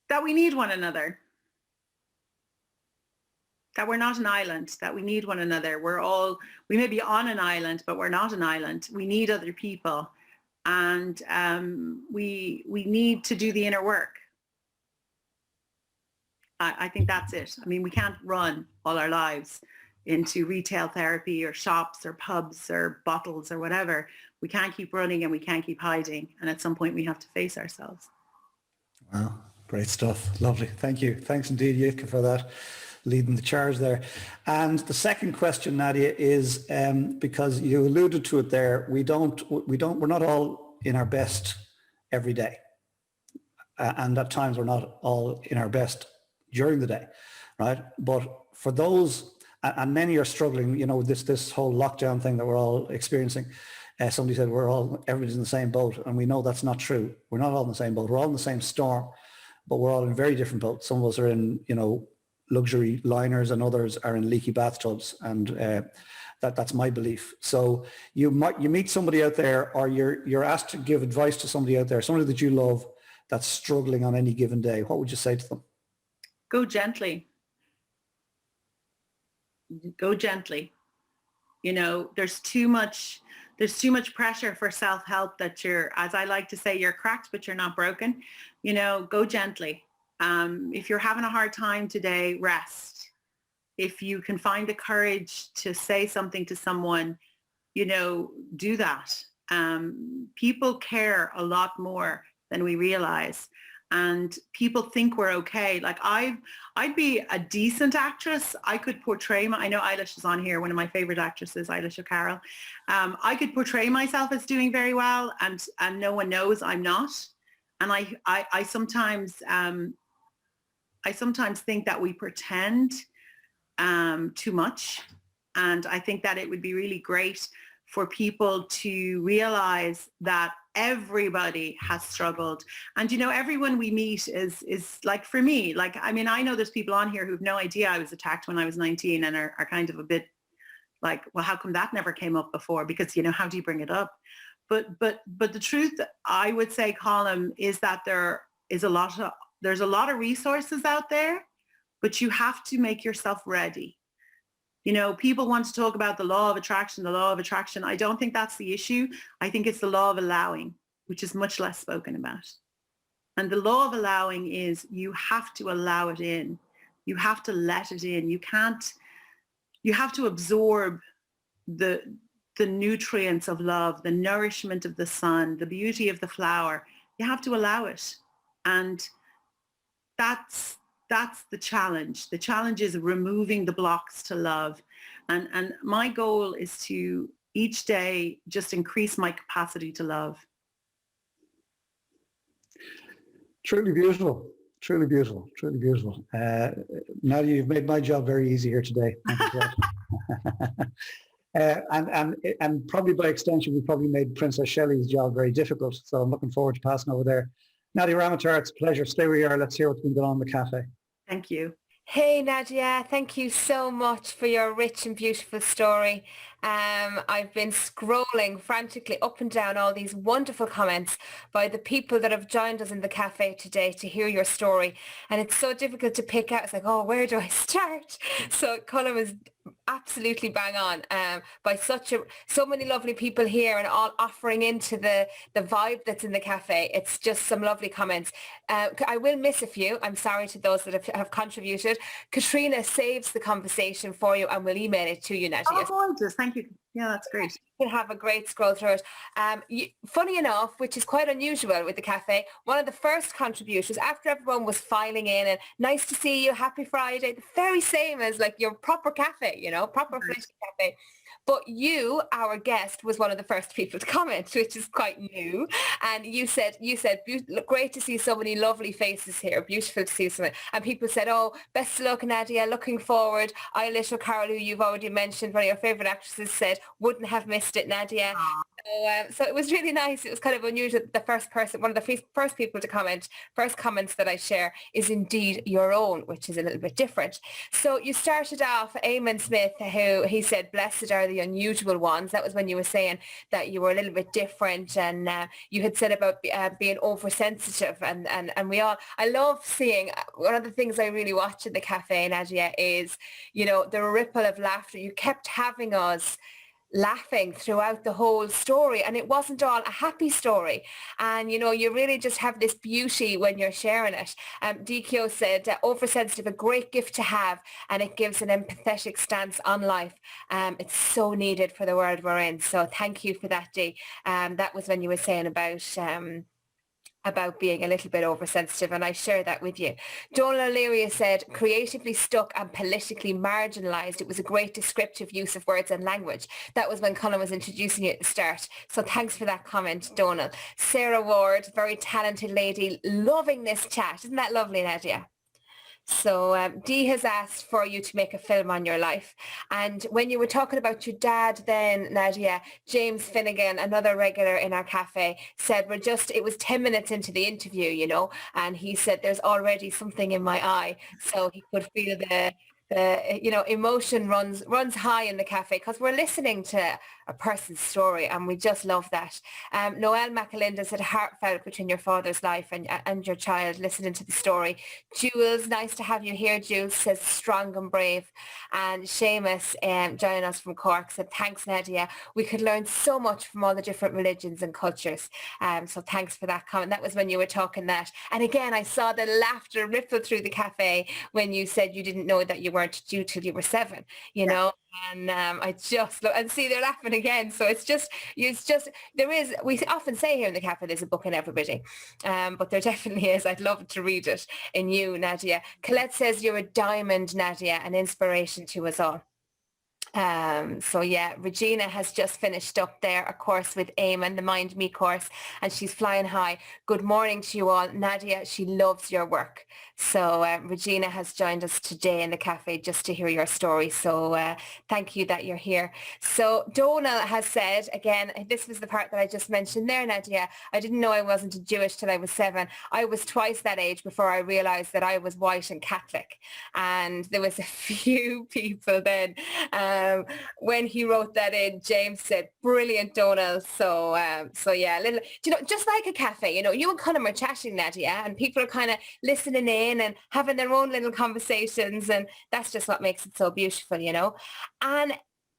That we need one another. That we're not an island, that we need one another. We may be on an island, but we're not an island. We need other people. And we need to do the inner work. I think that's it. I mean, we can't run all our lives into retail therapy or shops or pubs or bottles or whatever. We can't keep running, and we can't keep hiding. And at some point we have to face ourselves. Wow, great stuff. Lovely. Thank you. Thanks indeed, Yitka, for that, leading the charge there. And the second question, Nadia, is because you alluded to it there, we're not all in our best every day. And at times we're not all in our best during the day, right? But for those, and many are struggling, you know, this whole lockdown thing that we're all experiencing. Somebody said everybody's in the same boat, and we know that's not true. We're not all in the same boat. We're all in the same storm, but we're all in very different boats. Some of us are in, you know, luxury liners, and others are in leaky bathtubs, and that's my belief. So you meet somebody out there, or you're asked to give advice to somebody out there, somebody that you love that's struggling on any given day. What would you say to them? Go gently. Go gently. You know, there's too much pressure for self-help that you're, as I like to say, you're cracked, but you're not broken. You know, go gently. If you're having a hard time today, rest. If you can find the courage to say something to someone, you know, do that. People care a lot more than we realize. And people think we're okay. Like I'd be a decent actress. I could portray I know Eilish is on here, one of my favorite actresses, Eilish O'Carroll. I could portray myself as doing very well, and no one knows I'm not. And I sometimes think that we pretend too much. And I think that it would be really great for people to realize that everybody has struggled. And, you know, everyone we meet is like, for me, like, I mean, I know there's people on here who have no idea I was attacked when I was 19 and are kind of a bit like, well, how come that never came up before? Because, you know, how do you bring it up? But the truth, I would say, Colin, is that there's a lot of resources out there, but you have to make yourself ready. You know, people want to talk about the law of attraction. I don't think that's the issue. I think it's the law of allowing, which is much less spoken about. And the law of allowing is you have to allow it in. You have to let it in. You you have to absorb the nutrients of love, the nourishment of the sun, the beauty of the flower. You have to allow it. And that's the challenge. The challenge is removing the blocks to love. And my goal is to each day just increase my capacity to love. Truly beautiful. Truly beautiful. Truly beautiful. Nadia, you've made my job very easy here today. Thank you for that. And probably by extension, we probably made Princess Shelley's job very difficult. So I'm looking forward to passing over there. Nadia Ramoutar, it's a pleasure. Stay where you are. Let's hear what's been going on in the cafe. Thank you. Hey Nadia, thank you so much for your rich and beautiful story. I've been scrolling frantically up and down all these wonderful comments by the people that have joined us in the cafe today to hear your story. And it's so difficult to pick out. It's like, oh, where do I start? So Colin was absolutely bang on by so many lovely people here and all offering into the vibe that's in the cafe. It's just some lovely comments. I will miss a few. I'm sorry to those that have contributed. Katrina saves the conversation for you and will email it to you, Nadia. Oh, gorgeous. Thank you. Yeah, that's great. You can have a great scroll through it. Funny enough, which is quite unusual with the cafe, one of the first contributions after everyone was filing in and nice to see you, happy Friday, the very same as like your proper cafe, proper Fleshy cafe. But you, our guest, was one of the first people to comment, which is quite new. And you said, great to see so many lovely faces here. Beautiful to see some. And people said, oh, best of luck, Nadia. Looking forward. Eilish O'Carroll, who you've already mentioned, one of your favourite actresses, said, wouldn't have missed it, Nadia. So it was really nice. It was kind of unusual. The first person, one of the first people to comment, first comments that I share is indeed your own, which is a little bit different. So you started off, Eamon Smith, who he said, blessed are the unusual ones. That was when you were saying that you were a little bit different, and you had said about being oversensitive, and we all, I love seeing, one of the things I really watch in the cafe, Nadia, is, the ripple of laughter. You kept having us laughing throughout the whole story, and it wasn't all a happy story, and you really just have this beauty when you're sharing it. DQ said, oversensitive, a great gift to have, and it gives an empathetic stance on life. It's so needed for the world we're in, so thank you for that, Dee. That was when you were saying about being a little bit oversensitive, and I share that with you. Donal O'Leary said, creatively stuck and politically marginalised. It was a great descriptive use of words and language. That was when Colin was introducing you at the start. So thanks for that comment, Donal. Sarah Ward, very talented lady, loving this chat. Isn't that lovely, Nadia? So Dee has asked for you to make a film on your life. And when you were talking about your dad then, Nadia, James Finnegan, another regular in our cafe, said it was 10 minutes into the interview, and he said there's already something in my eye. So he could feel the emotion runs high in the cafe because we're listening to a person's story, and we just love that. Noelle McAlinda said, heartfelt between your father's life and your child, listening to the story. Jules, nice to have you here. Jules says, strong and brave. And Seamus, joining us from Cork, said, thanks, Nadia. We could learn so much from all the different religions and cultures. So thanks for that comment. That was when you were talking that. And again, I saw the laughter ripple through the cafe when you said you didn't know that you weren't due till you were 7, know. And I just look and see they're laughing again. So it's just we often say here in the cafe there's a book in everybody, but there definitely is. I'd love to read it in you, Nadia. Colette says you're a diamond, Nadia, an inspiration to us all. So yeah, Regina has just finished up there a course with Eamon, the Mind Me course, and she's flying high. Good morning to you all. Nadia, she loves your work. So Regina has joined us today in the cafe just to hear your story. So thank you that you're here. So Donal has said, again, this was the part that I just mentioned there, Nadia, I didn't know I wasn't a Jewish till I was 7. I was twice that age before I realised that I was white and Catholic. And there was a few people then, when he wrote that in, James said, brilliant, Donal. So yeah, just like a cafe, you and Colin were chatting, Nadia, and people are kind of listening in and having their own little conversations, and that's just what makes it so beautiful, And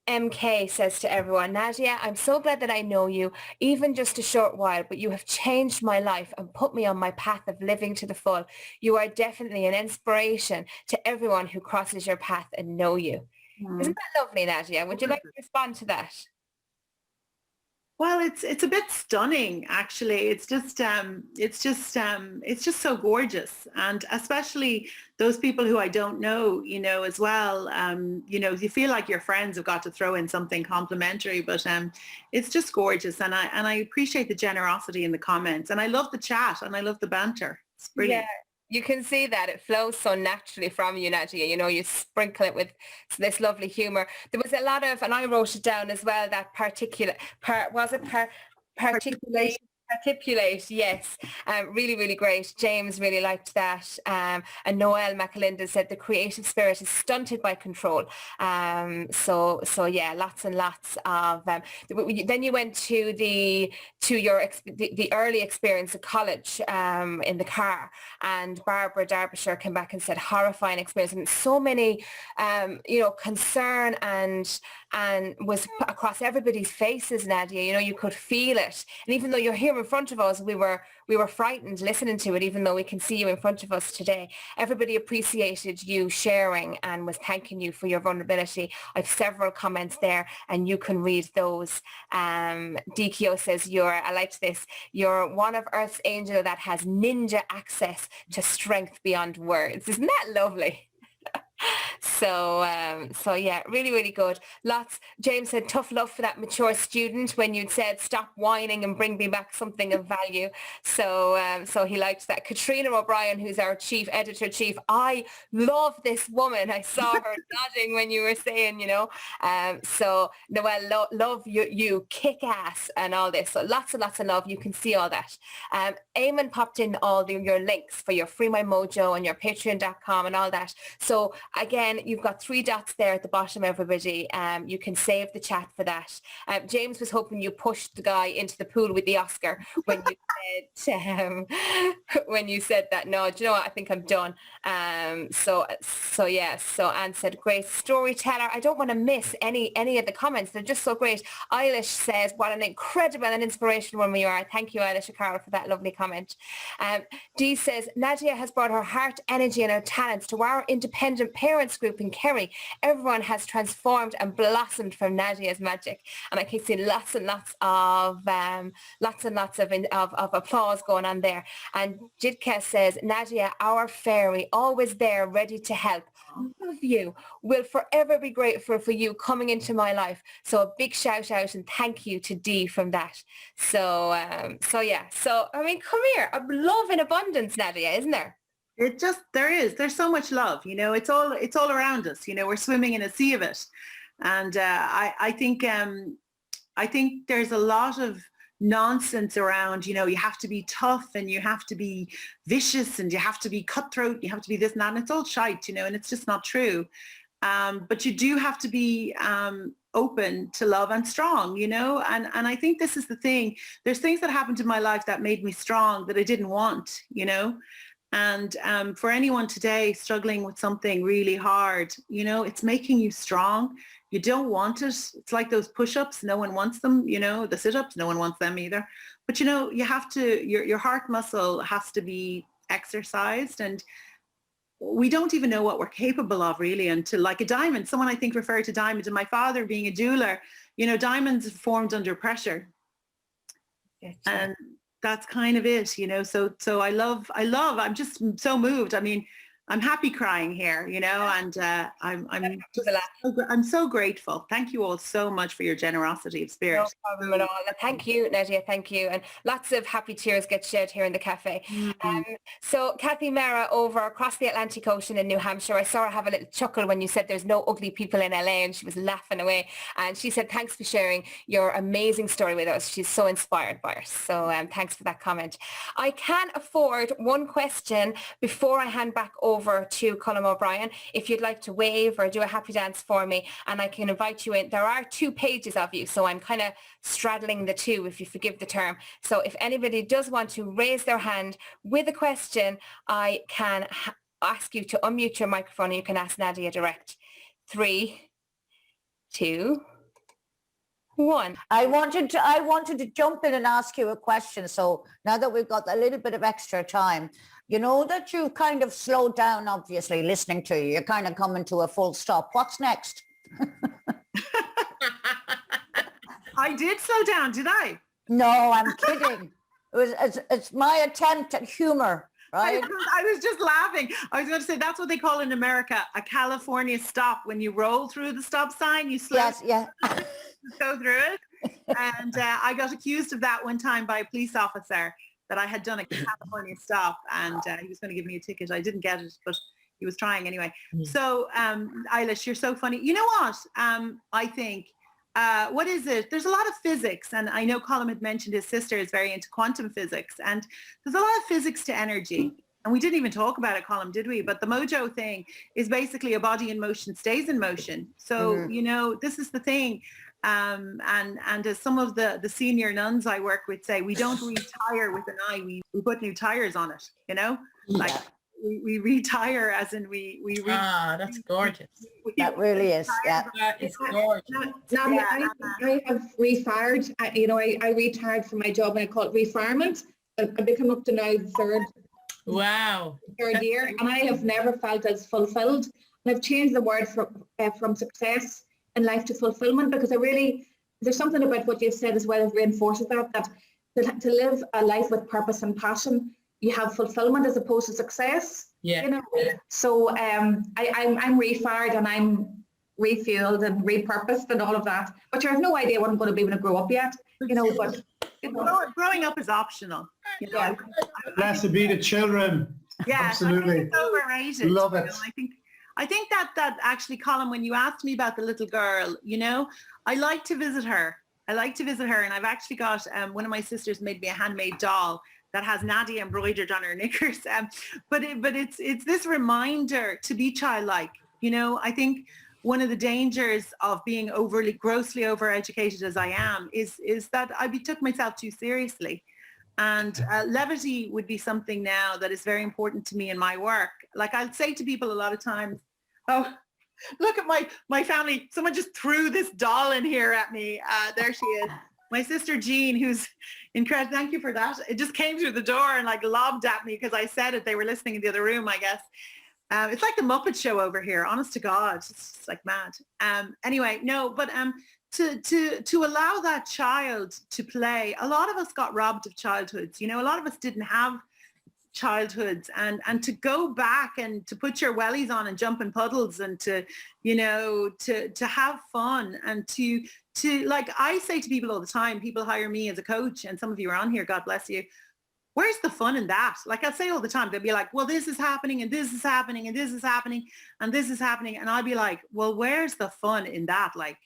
MK says to everyone, Nadia, I'm so glad that I know you, even just a short while, but you have changed my life and put me on my path of living to the full. You are definitely an inspiration to everyone who crosses your path and know you. Isn't that lovely, Nadia? Would you like to respond to that? Well, it's a bit stunning, actually. It's just so gorgeous, and especially those people who I don't know, as well. You feel like your friends have got to throw in something complimentary, but it's just gorgeous, and I appreciate the generosity in the comments, and I love the chat, and I love the banter. It's brilliant. Yeah. You can see that it flows so naturally from you, Nadia. You sprinkle it with this lovely humor. There was a lot of, and I wrote it down as well, that particulate, yes. Really, really great. James really liked that. And Noel McAlinda said the creative spirit is stunted by control. So yeah, lots and lots of, then you went to the early experience of college in the car, and Barbara Derbyshire came back and said horrifying experience, and so many concern and was across everybody's faces, Nadia. You could feel it, and even though you're here in front of us, we were frightened listening to it, even though we can see you in front of us today. Everybody appreciated you sharing and was thanking you for your vulnerability. I've several comments there, and you can read those. DKO says I liked this, you're one of Earth's angel that has ninja access to strength beyond words. Isn't that lovely? So yeah, really, really good. Lots. James said tough love for that mature student when you'd said stop whining and bring me back something of value. So he liked that. Katrina O'Brien, who's our chief editor-chief, I love this woman. I saw her nodding when you were saying, so Noelle, love you kick ass and all this. So lots and lots of love. You can see all that. Eamon popped in all your links for your Free My Mojo and your patreon.com and all that. So again, you've got 3 dots there at the bottom, everybody. You can save the chat for that. James was hoping you pushed the guy into the pool with the Oscar when you said that. No, do you know what? I think I'm done. So yeah. So Anne said, great storyteller. I don't want to miss any of the comments. They're just so great. Eilish says, what an incredible and inspirational woman you are. Thank you, Eilish O'Carroll, for that lovely comment. Dee says, Nadia has brought her heart, energy and her talents to our independent parents group in Kerry. Everyone has transformed and blossomed from Nadia's magic, and I can see lots and lots of applause going on there. And Jidka says, Nadia, our fairy, always there, ready to help. Love you. Will forever be grateful for you coming into my life. So a big shout out and thank you to Dee from that. So yeah. So I mean, come here. A love in abundance, Nadia, isn't there? There's so much love, it's all around us, we're swimming in a sea of it. And I think there's a lot of nonsense around, you have to be tough and you have to be vicious and you have to be cutthroat, you have to be this and that, and it's all shite, and it's just not true. But you do have to be open to love and strong, and I think this is the thing. There's things that happened in my life that made me strong that I didn't want, and for anyone today struggling with something really hard, it's making you strong. You don't want it. It's like those push-ups. No one wants them, the sit-ups. No one wants them either. But, you have to, your heart muscle has to be exercised, and we don't even know what we're capable of really until, like a diamond. Someone I think referred to diamonds, and my father being a jeweler, diamonds are formed under pressure. And that's kind of it, so I love, I'm just so moved. I mean, I'm happy crying here, and I'm so grateful. Thank you all so much for your generosity of spirit. No problem at all. Thank you, Nadia. Thank you. And lots of happy tears get shed here in the cafe. So Kathy Mara over across the Atlantic Ocean in New Hampshire, I saw her have a little chuckle when you said there's no ugly people in LA, and she was laughing away. And she said, thanks for sharing your amazing story with us. She's so inspired by us. So thanks for that comment. I can't afford one question before I hand back over to Colm O'Brien. If you'd like to wave or do a happy dance for me, and I can invite you in. There are 2 pages of you, so I'm kind of straddling the 2, if you forgive the term. So if anybody does want to raise their hand with a question, I can ask you to unmute your microphone and you can ask Nadia direct. 3, 2, 1. I wanted to jump in and ask you a question. So now that we've got a little bit of extra time, that you've kind of slowed down, obviously, listening to you. You're kind of coming to a full stop. What's next? I did slow down, did I? No, I'm kidding. It's my attempt at humor, right? I was just laughing. I was going to say that's what they call in America a California stop. When you roll through the stop sign, you slow Yes, yeah. go through it. And I got accused of that one time by a police officer, that I had done a California stop, and he was going to give me a ticket. I didn't get it, but he was trying anyway. So Eilish, you're so funny. You know what? I think, what is it? There's a lot of physics, and I know Colin had mentioned his sister is very into quantum physics, and there's a lot of physics to energy. And we didn't even talk about it, Colin, did we? But the mojo thing is basically a body in motion stays in motion. So, you know, this is the thing. And as some of the senior nuns I work with say, we don't retire with an eye, we put new tires on it, you know? Like we retire as in that's gorgeous. That really is, yeah. That is gorgeous. Nadia, I have refired. I retired from my job and I call it refirement. I've become up to now the third year, and I have never felt as fulfilled. And I've changed the word from success in life to fulfillment, because there's something about what you've said as well that reinforces that to live a life with purpose and passion, you have fulfillment as opposed to success. Yeah. You know, so I'm refired and I'm refueled and repurposed and all of that. But you have no idea what I'm going to be when I grow up yet. You know, but growing up is optional. You know, Blessed be the children. Yeah, absolutely. I think it's overrated. Love it. You know, I think that actually, Colin, when you asked me about the little girl, you know, I like to visit her. And I've actually got one of my sisters made me a handmade doll that has Nadia embroidered on her knickers. But it's this reminder to be childlike. You know, I think one of the dangers of being grossly overeducated as I am is that I took myself too seriously. And levity would be something now that is very important to me in my work. Like I'll say to people a lot of times, oh, look at my family. Someone just threw this doll in here at me. There she is. My sister Jean, who's incredible. Thank you for that. It just came through the door and like lobbed at me because I said it. They were listening in the other room, I guess. It's like the Muppet Show over here. Honest to God, it's just like mad. Anyway, no, but to allow that child to play. A lot of us got robbed of childhoods. You know, a lot of us didn't have childhoods, and to go back and to put your wellies on and jump in puddles and to, you know, to have fun and to like I say to people all the time, people hire me as a coach, and some of you are on here, God bless you. Where's the fun in that? Like I say all the time, they'll be like, well, this is happening and this is happening and this is happening and this is happening. And I'll be like, well, where's the fun in that? Like,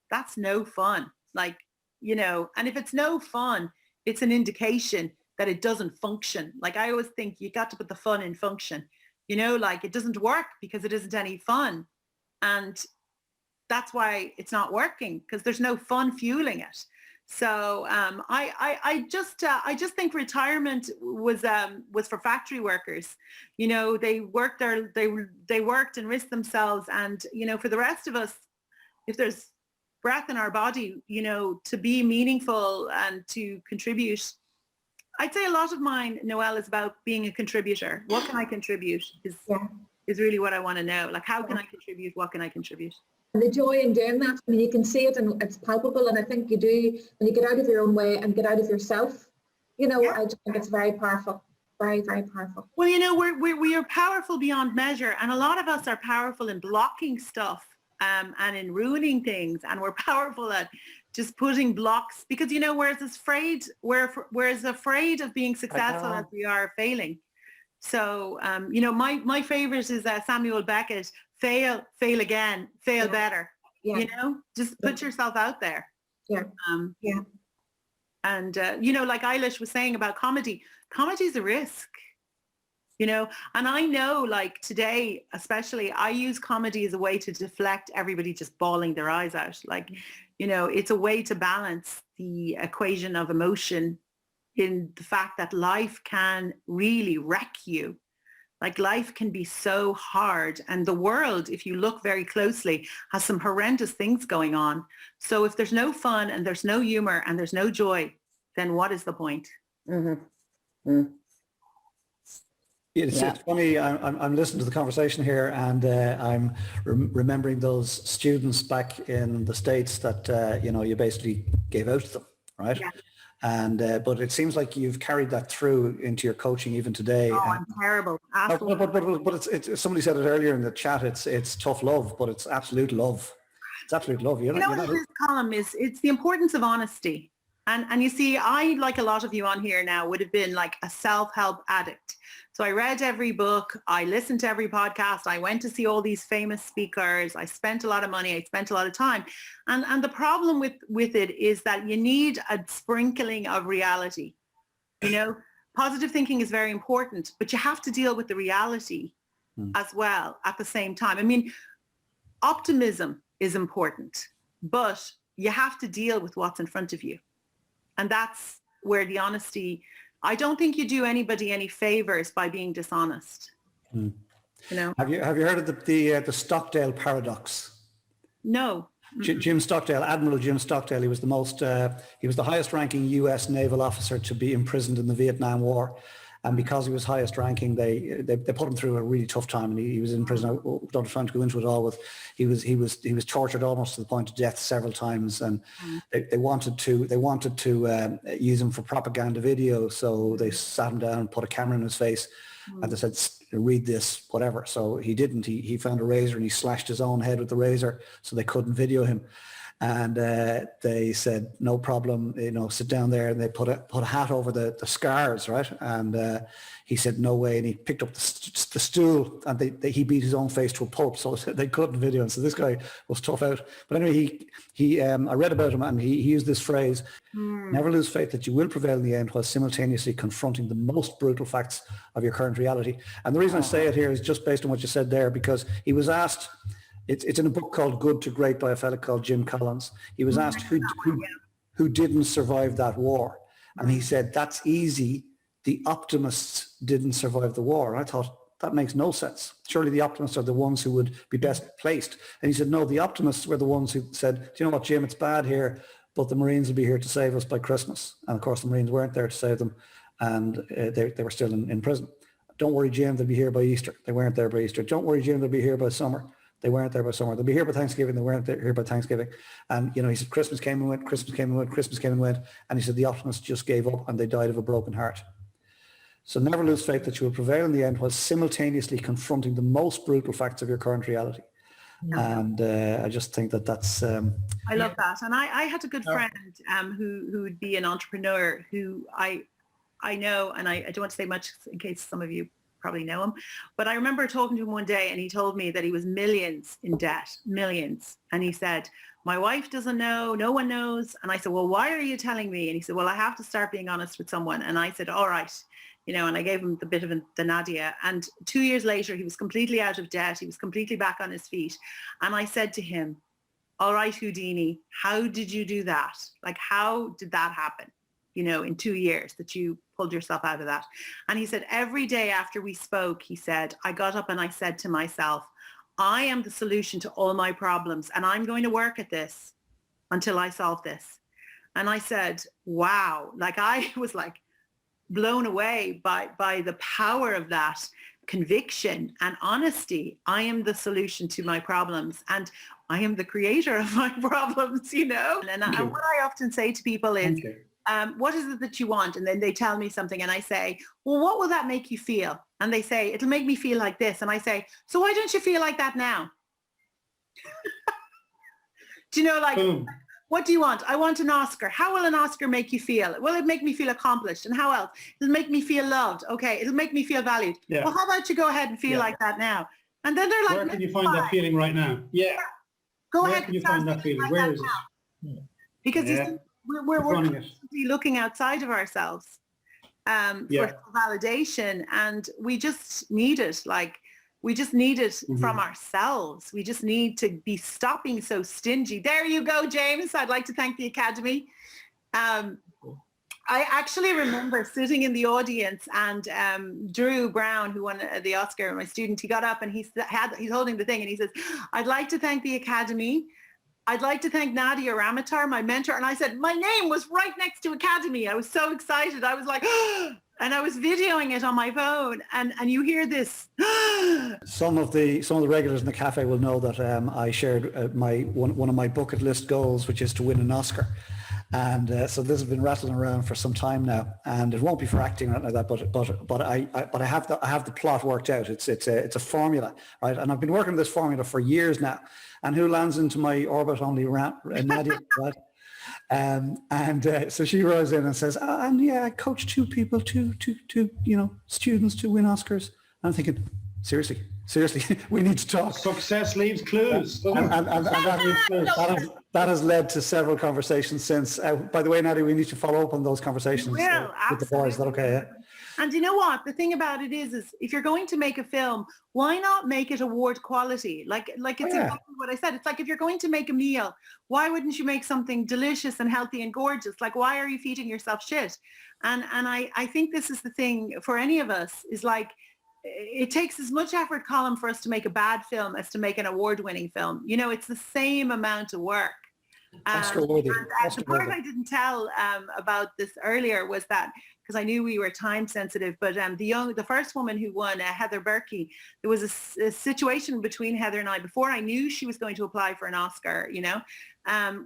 that's no fun. Like, you know, and if it's no fun, it's an indication that it doesn't function. Like I always think you got to put the fun in function, you know, like it doesn't work because it isn't any fun. And that's why it's not working, because there's no fun fueling it. So I just think retirement was for factory workers. You know, they worked and risked themselves. And, you know, for the rest of us, if there's breath in our body, you know, to be meaningful and to contribute, I'd say a lot of mine, Noelle, is about being a contributor. What can I contribute is really what I want to know. Like, how can I contribute? What can I contribute? And the joy in doing that, I mean, you can see it and it's palpable. And I think you do, when you get out of your own way and get out of yourself, you know, I just think it's very powerful, very, very powerful. Well, you know, we are powerful beyond measure. And a lot of us are powerful in blocking stuff and in ruining things. And we're powerful at just putting blocks because, you know, we're as afraid of being successful as we are failing. So, you know, my favorite is Samuel Beckett, fail again, fail better. Yeah. You know, just put yourself out there. Yeah. And, you know, like Eilish was saying about comedy is a risk, you know, and I know like today, especially, I use comedy as a way to deflect everybody just bawling their eyes out. Like, you know, it's a way to balance the equation of emotion in the fact that life can really wreck you. Like life can be so hard, and the world, if you look very closely, has some horrendous things going on. So if there's no fun and there's no humor and there's no joy, then what is the point? Mm-hmm. Mm. It's funny. I'm listening to the conversation here, and I'm remembering those students back in the States that you basically gave out to them, right? Yeah. And but it seems like you've carried that through into your coaching even today. Oh, I'm terrible. Absolutely. But it's somebody said it earlier in the chat. It's tough love, but it's absolute love. It's absolute love. You know what this column is? It's the importance of honesty. And you see, I, like a lot of you on here now, would have been like a self-help addict. So I read every book, I listened to every podcast, I went to see all these famous speakers, I spent a lot of money, I spent a lot of time. And the problem with it is that you need a sprinkling of reality. Positive thinking is very important, but you have to deal with the reality as well at the same time. I mean, optimism is important, but you have to deal with what's in front of you. And that's where the honesty, I don't think you do anybody any favors by being dishonest. Have you heard of the Stockdale paradox? No. Jim Stockdale, Admiral Jim Stockdale, he was the highest ranking US naval officer to be imprisoned in the Vietnam War. And because he was highest ranking, they put him through a really tough time, and he was in prison. I don't have time to go into it all. He was tortured almost to the point of death several times, and they wanted to use him for propaganda video. So they sat him down and put a camera in his face, and they said, "Read this, whatever." So he didn't. He found a razor and he slashed his own head with the razor, so they couldn't video him. And they said, no problem, sit down there. And they put a hat over the scars, right? And he said, no way. And he picked up the stool, and he beat his own face to a pulp, so they couldn't video him. So this guy was tough out. But anyway, I read about him, and he used this phrase, never lose faith that you will prevail in the end while simultaneously confronting the most brutal facts of your current reality. And the reason I say it here is just based on what you said there, because he was asked, it's in a book called Good to Great by a fellow called Jim Collins. He was asked who didn't survive that war. And he said, that's easy. The optimists didn't survive the war. And I thought, that makes no sense. Surely the optimists are the ones who would be best placed. And he said, no, the optimists were the ones who said, do you know what, Jim, it's bad here, but the Marines will be here to save us by Christmas. And of course, the Marines weren't there to save them, and they were still in prison. Don't worry, Jim, they'll be here by Easter. They weren't there by Easter. Don't worry, Jim, they'll be here by summer. They weren't there by summer. They'll be here by Thanksgiving. They weren't here by Thanksgiving. And, he said, Christmas came and went, Christmas came and went, Christmas came and went. And he said, the optimists just gave up and they died of a broken heart. So never lose faith that you will prevail in the end while simultaneoly confronting the most brutal facts of your current reality. Yeah. And I just think that's... I love that. And I had a good friend who would be an entrepreneur who I know, and I don't want to say much in case some of you probably know him, but I remember talking to him one day, and he told me that he was millions in debt, millions. And he said, my wife doesn't know, no one knows. And I said, well, why are you telling me? And he said, well, I have to start being honest with someone. And I said, all right. And I gave him the bit of the Nadia. And 2 years later, he was completely out of debt. He was completely back on his feet. And I said to him, all right, Houdini, how did you do that? Like, how did that happen? In 2 years that you pulled yourself out of that. And he said, every day after we spoke, he said, I got up and I said to myself, I am the solution to all my problems, and I'm going to work at this until I solve this. And I said, wow, like I was like blown away by the power of that conviction and honesty. I am the solution to my problems, and I am the creator of my problems, And what I often say to people is, what is it that you want? And then they tell me something, and I say, well, what will that make you feel? And they say, it'll make me feel like this. And I say, so why don't you feel like that now? Do you know, like, what do you want? I want an Oscar. How will an Oscar make you feel? Will it make me feel accomplished? And how else? It'll make me feel loved. Okay, it'll make me feel valued. Yeah. Well, how about you go ahead and feel like that now? And then they're like, where can you find that feeling right now? Yeah. Go where ahead. Can you find that feeling? Where is it? Yeah. Because you see, we're constantly looking outside of ourselves for validation, and we just need it. Like, we just need it from ourselves. We just need to be stopping so stingy. There you go, James. I'd like to thank the Academy. I actually remember sitting in the audience, and Drew Brown, who won the Oscar, my student, he got up and he's holding the thing, and he says, I'd like to thank the Academy. I'd like to thank Nadia Ramoutar, my mentor. And I said, my name was right next to Academy. I was so excited. I was like, And I was videoing it on my phone, and you hear this. Some of the regulars in the cafe will know that I shared one of my bucket list goals, which is to win an Oscar. And so this has been rattling around for some time now, and it won't be for acting or anything like that. But I have the plot worked out. It's a formula, right? And I've been working on this formula for years now. And who lands into my orbit? Only Nadia, right? So she rolls in and says, and yeah, I coach two people, two students to win Oscars. And I'm thinking, seriously, we need to talk. Success leaves clues. And that has led to several conversations since. By the way, Nadia, we need to follow up on those conversations with the boys. Is that okay? Yeah? And you know what? The thing about it is if you're going to make a film, why not make it award quality? Like it's exactly what I said. It's like if you're going to make a meal, why wouldn't you make something delicious and healthy and gorgeous? Like, why are you feeding yourself shit? And I think this is the thing for any of us is like, it takes as much effort, Colin, for us to make a bad film as to make an award-winning film. You know, it's the same amount of work. Oscar-worthy. The part I didn't tell about this earlier was that, because I knew we were time sensitive, but the first woman who won, Heather Berkey, there was a situation between Heather and I before I knew she was going to apply for an Oscar,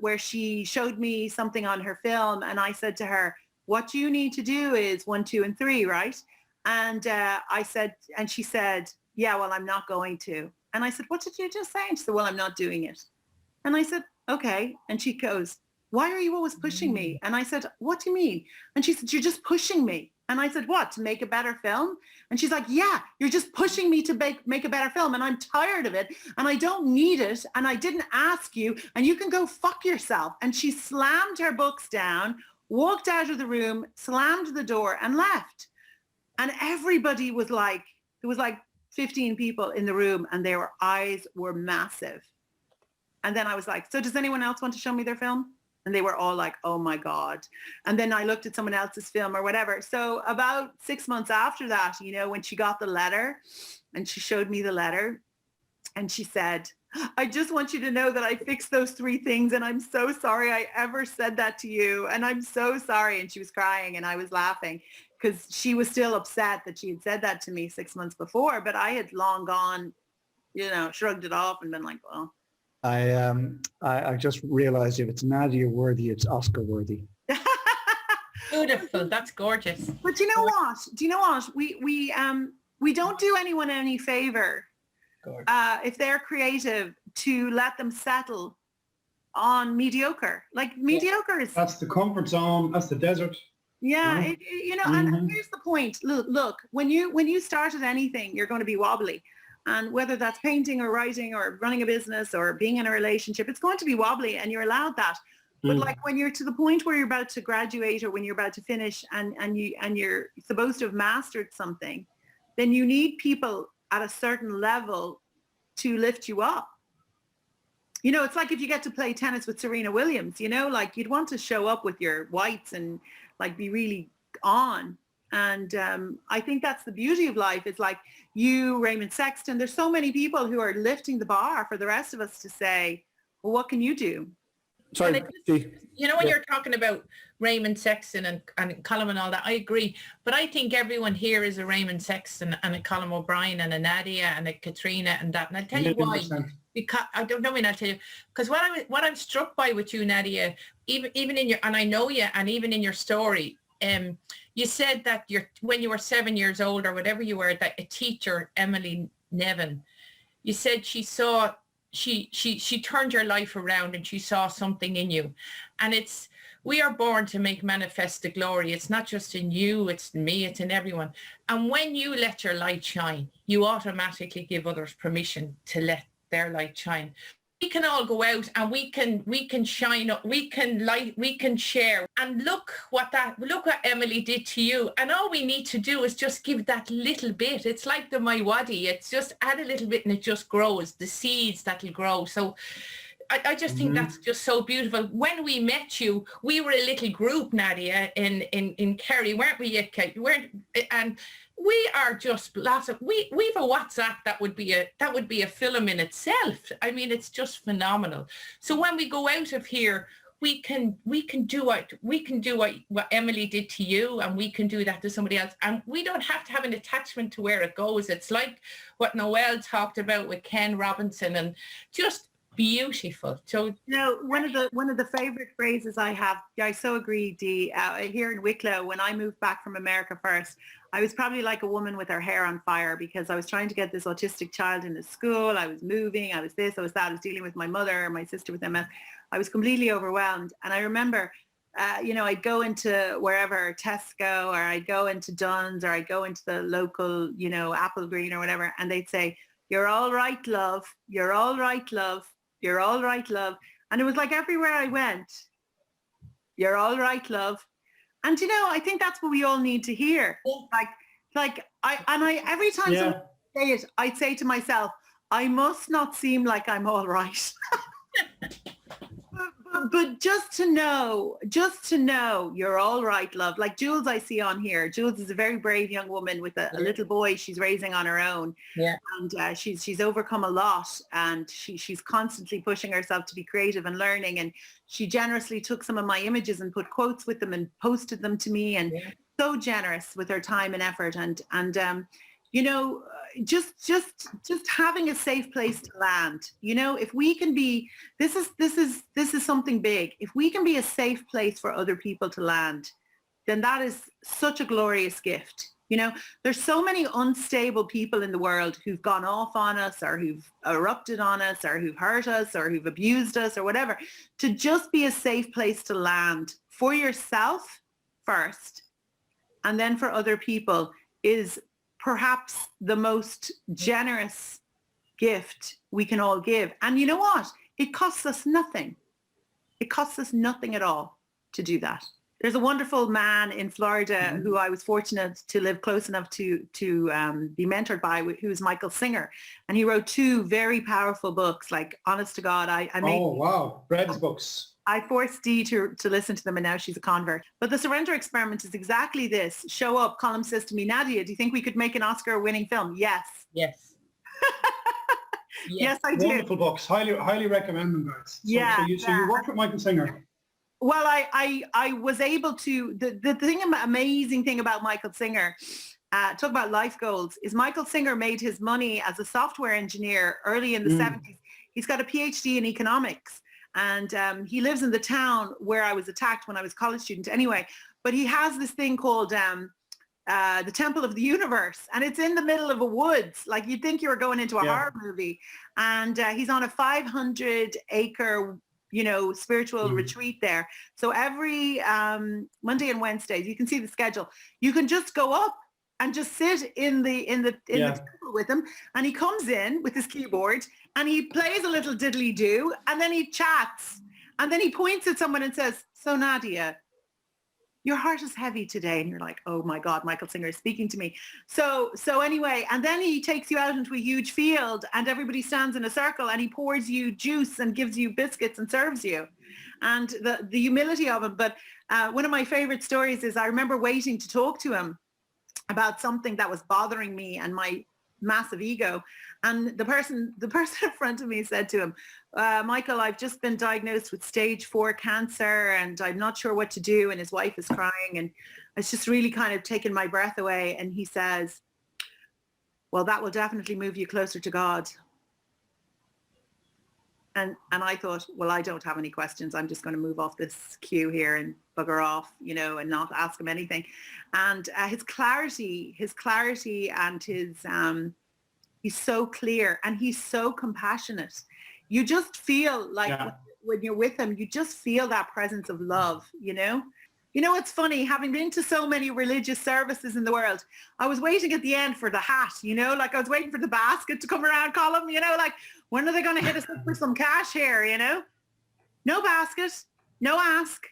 where she showed me something on her film, and I said to her, what you need to do is 1, 2, and 3, right? And I said, and she said, yeah, well, I'm not going to. And I said, what did you just say? And she said, well, I'm not doing it. And I said, okay. And she goes, why are you always pushing me? And I said, what do you mean? And she said, you're just pushing me. And I said, what, to make a better film? And she's like, yeah, you're just pushing me to make a better film. And I'm tired of it. And I don't need it. And I didn't ask you. And you can go fuck yourself. And she slammed her books down, walked out of the room, slammed the door and left. And everybody was like, there was like 15 people in the room and their eyes were massive. And then I was like, so does anyone else want to show me their film? And they were all like, oh my God. And then I looked at someone else's film or whatever. So about 6 months after that, when she got the letter and she showed me the letter and she said, I just want you to know that I fixed those 3 things and I'm so sorry I ever said that to you. And I'm so sorry. And she was crying and I was laughing because she was still upset that she had said that to me 6 months before. But I had long gone, shrugged it off and been like, well. I just realized if it's Nadia worthy, it's Oscar worthy. Beautiful. That's gorgeous. But do you know what? We don't do anyone any favor if they're creative to let them settle on mediocre. Like mediocre is. That's the comfort zone. That's the desert. Yeah, and here's the point. Look, when you started anything, you're going to be wobbly. And whether that's painting or writing or running a business or being in a relationship, it's going to be wobbly and you're allowed that. But like when you're to the point where you're about to graduate or when you're about to finish and you're supposed to have mastered something, then you need people at a certain level to lift you up. It's like if you get to play tennis with Serena Williams, like you'd want to show up with your whites and like be really on. And I think that's the beauty of life. It's like you, Raymond Sexton, there's so many people who are lifting the bar for the rest of us to say, well, what can you do? Sorry. When you're talking about Raymond Sexton and Colin and all that, I agree. But I think everyone here is a Raymond Sexton and a Colin O'Brien and a Nadia and a Katrina and that. And I'll tell you why. Because I don't know, I'll tell you. Because what I'm struck by with you, Nadia, even in your, and I know you, and even in your story, you said that when you were 7 years old or whatever you were, that a teacher, Emily Nevin, you said she turned your life around and she saw something in you. And we are born to make manifest the glory. It's not just in you, it's in me, it's in everyone. And when you let your light shine, you automatically give others permission to let their light shine. We can all go out and we can shine up, we can light, we can share. And look what Emily did to you. And all we need to do is just give that little bit. It's like the My Wadi. It's just add a little bit and it just grows, the seeds that'll grow. So I just think that's just so beautiful. When we met you, we were a little group, Nadia, in Kerry, weren't we? And we are just lots of we've a WhatsApp that would be a film in itself. I mean, it's just phenomenal. So when we go out of here, we can do what Emily did to you, and we can do that to somebody else, and we don't have to have an attachment to where it goes. It's like what Noelle talked about with Ken Robinson, and just beautiful. So one of the favorite phrases I have, I so agree, Dee, here in Wicklow, when I moved back from America first, I was probably like a woman with her hair on fire, because I was trying to get this autistic child into school. I was moving, I was this, I was that, I was dealing with my mother, my sister with MS. I was completely overwhelmed. And I remember, I'd go into wherever, Tesco, or I'd go into Dunn's, or I'd go into the local, Apple Green or whatever. And they'd say, "You're all right, love. You're all right, love. You're all right, love." And it was like everywhere I went, "You're all right, love." And, I think that's what we all need to hear. I every time someone say it, I'd say to myself, I must not seem like I'm all right. But just to know you're all right, love. Like Jules I see on here. Jules is a very brave young woman with a little boy she's raising on her own. Yeah. And she's overcome a lot, and she's constantly pushing herself to be creative and learning. And she generously took some of my images and put quotes with them and posted them to me, and so generous with her time and effort. And just having a safe place to land. If we can be, this is something big. If we can be a safe place for other people to land, then that is such a glorious gift. There's so many unstable people in the world who've gone off on us, or who've erupted on us, or who've hurt us, or who've abused us, or whatever. To just be a safe place to land for yourself first, and then for other people, is perhaps the most generous gift we can all give. And you know what? It costs us nothing. It costs us nothing at all to do that. There's a wonderful man in Florida who I was fortunate to live close enough to be mentored by, who is Michael Singer. And he wrote 2 very powerful books, like, honest to God, I made... Oh, wow. Bread's books. I forced Dee to listen to them, and now she's a convert. But the surrender experiment is exactly this. Show up. Colm says to me, "Nadia, do you think we could make an Oscar-winning film?" Yes. Yes. Yes, I do. Wonderful books. Highly recommend them, guys. So you worked with Michael Singer. Well, I was able to, the amazing thing about Michael Singer, talk about life goals, is Michael Singer made his money as a software engineer early in the 70s. He's got a PhD in economics. And he lives in the town where I was attacked when I was a college student anyway. But he has this thing called the Temple of the Universe. And it's in the middle of a woods. Like, you'd think you were going into a horror movie. And he's on a 500-acre, spiritual retreat there. So every Monday and Wednesdays, you can see the schedule. You can just go up and just sit in the temple with him. And he comes in with his keyboard, and he plays a little diddly-do, and then he chats, and then he points at someone and says, "So Nadia, your heart is heavy today." And you're like, "Oh my God, Michael Singer is speaking to me." So anyway, and then he takes you out into a huge field, and everybody stands in a circle, and he pours you juice and gives you biscuits and serves you. And the humility of him. But one of my favorite stories is, I remember waiting to talk to him about something that was bothering me and my massive ego. And the person in front of me said to him, "Michael, I've just been diagnosed with stage 4 cancer, and I'm not sure what to do." And his wife is crying, and it's just really kind of taken my breath away. And he says, "Well, that will definitely move you closer to God." And I thought, well, I don't have any questions. I'm just going to move off this queue here and bugger off, and not ask him anything. And his clarity and his, he's so clear, and he's so compassionate. You just feel like when you're with him, you just feel that presence of love, It's funny, having been to so many religious services in the world, I was waiting at the end for the hat, like I was waiting for the basket to come around, Colm, like, when are they going to hit us up for some cash here, No basket, no ask.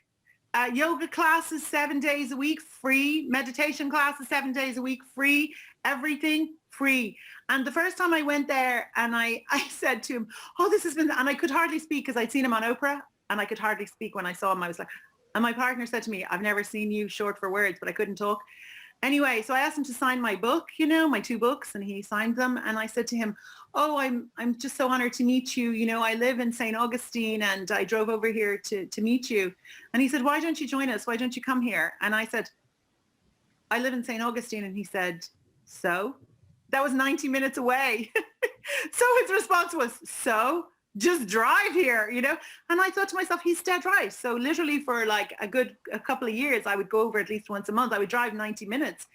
Yoga classes 7 days a week, free. Meditation classes 7 days a week, free. Everything free. And the first time I went there, and I said to him, "Oh, this has been," and I could hardly speak because I'd seen him on Oprah, and I could hardly speak when I saw him. I was like, and my partner said to me, "I've never seen you short for words," but I couldn't talk. Anyway, so I asked him to sign my book, you know, my 2 books, and he signed them. And I said to him, oh, I'm just so honored to meet you. You know, I live in St. Augustine and I drove over here to meet you. And he said, why don't you join us? Why don't you come here? And I said, I live in St. Augustine. And he said, so? That was 90 minutes away. So his response was, so? Just drive here, you know? And I thought to myself, he's dead right. So literally for like a couple of years, I would go over at least once a month. I would drive 90 minutes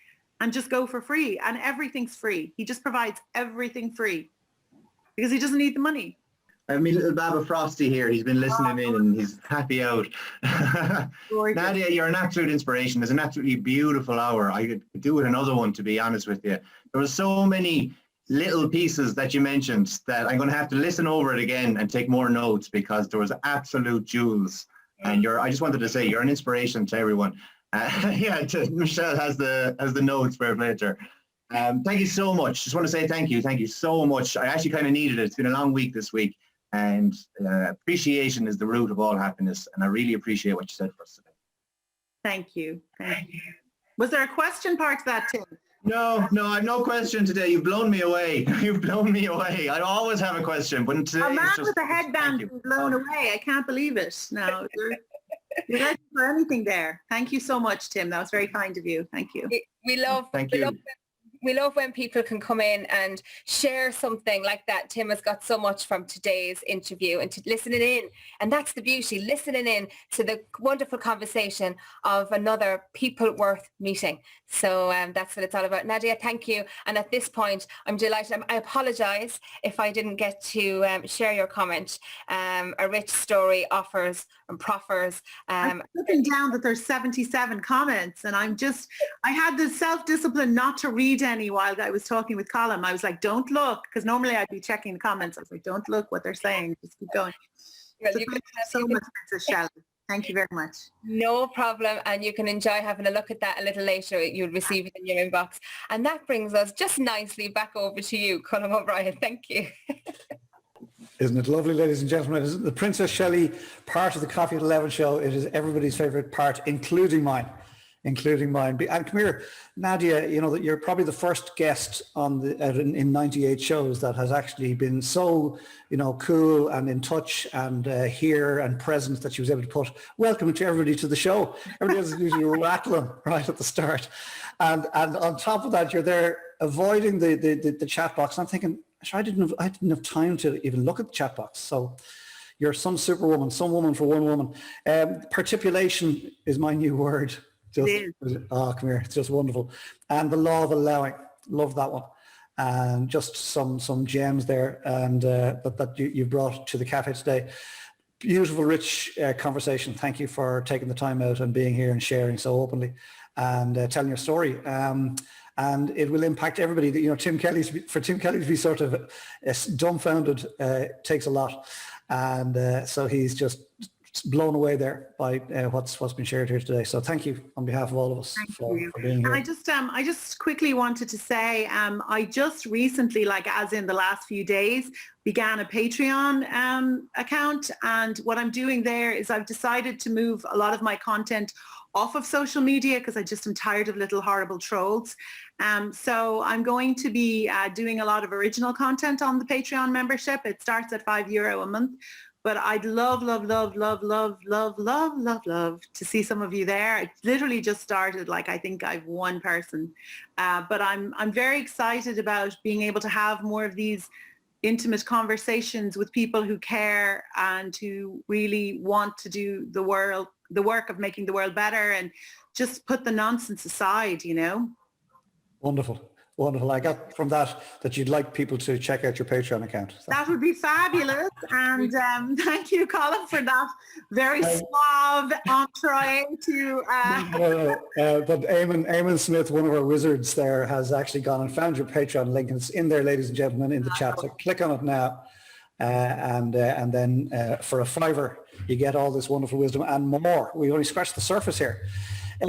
and just go for free. And everything's free. He just provides everything free because he doesn't need the money. I have my little Baba Frosty here. He's been listening in and he's happy out. Nadia, you're an absolute inspiration. It's an absolutely beautiful hour. I could do with another one, to be honest with you. There were so many little pieces that you mentioned that I'm going to have to listen over it again and take more notes because there was absolute jewels. And I just wanted to say you're an inspiration to everyone. Michelle has the notes for later. Thank you so much. Just want to say thank you so much. I actually kind of needed it. It's been a long week this week, and appreciation is the root of all happiness. And I really appreciate what you said for us today. Thank you. Was there a question part to that, Tim? No, I have no question today. You've blown me away. I always have a question, but today A man it's just, with a headband being blown away. I can't believe it. No, you're ready for anything there. Thank you so much, Tim. That was very kind of you. Thank you. We love when people can come in and share something like that. Tim has got so much from today's interview and to listening in. And that's the beauty, listening in to the wonderful conversation of another people worth meeting. So that's what it's all about. Nadia, thank you. And at this point, I'm delighted. I apologise if I didn't get to share your comment. A rich story offers and proffers. I'm looking down that there's 77 comments and I had the self-discipline not to read any while I was talking with Colin. I was like, don't look, because normally I'd be checking the comments. I was like, don't look what they're saying. Just keep going. Well, so thank you so much, Princess Shelley. Thank you very much. No problem. And you can enjoy having a look at that a little later. You'll receive it in your inbox. And that brings us just nicely back over to you, Colin O'Brien. Thank you. Isn't it lovely, ladies and gentlemen? Isn't the Princess Shelley part of the Coffee at 11 show? It is everybody's favourite part, including mine. And come here, Nadia, you know that you're probably the first guest on in 98 shows that has actually been so, you know, cool and in touch and here and present that she was able to put welcome to everybody to the show. Everybody else is usually rattling right at the start. And on top of that, you're there avoiding the chat box. I'm thinking, I didn't have time to even look at the chat box. So you're some superwoman, some woman for one woman. Partipulation is my new word. Come here, it's just wonderful. And the law of allowing, love that one. And just some gems there and that you brought to the cafe today. Beautiful, rich conversation. Thank you for taking the time out and being here and sharing so openly and telling your story. And it will impact everybody. You know, Tim Kelly to be sort of dumbfounded takes a lot. And so he's just blown away there by what's been shared here today. So thank you on behalf of all of us for being here. And I just quickly wanted to say, I just recently, like as in the last few days, began a Patreon account. And what I'm doing there is I've decided to move a lot of my content off of social media because I just am tired of little horrible trolls. So I'm going to be doing a lot of original content on the Patreon membership. It starts at €5 a month. But I'd love to see some of you there. It literally just started, like I think I've one person. But I'm very excited about being able to have more of these intimate conversations with people who care and who really want to do the work of making the world better and just put the nonsense aside, you know? Wonderful. I got from that you'd like people to check out your Patreon account. That would be fabulous. And thank you, Colin, for that very suave entree to... But Eamon Smith, one of our wizards there, has actually gone and found your Patreon link. And it's in there, ladies and gentlemen, in the chat. So click on it now. And then for a $5, you get all this wonderful wisdom and more. We only scratched the surface here.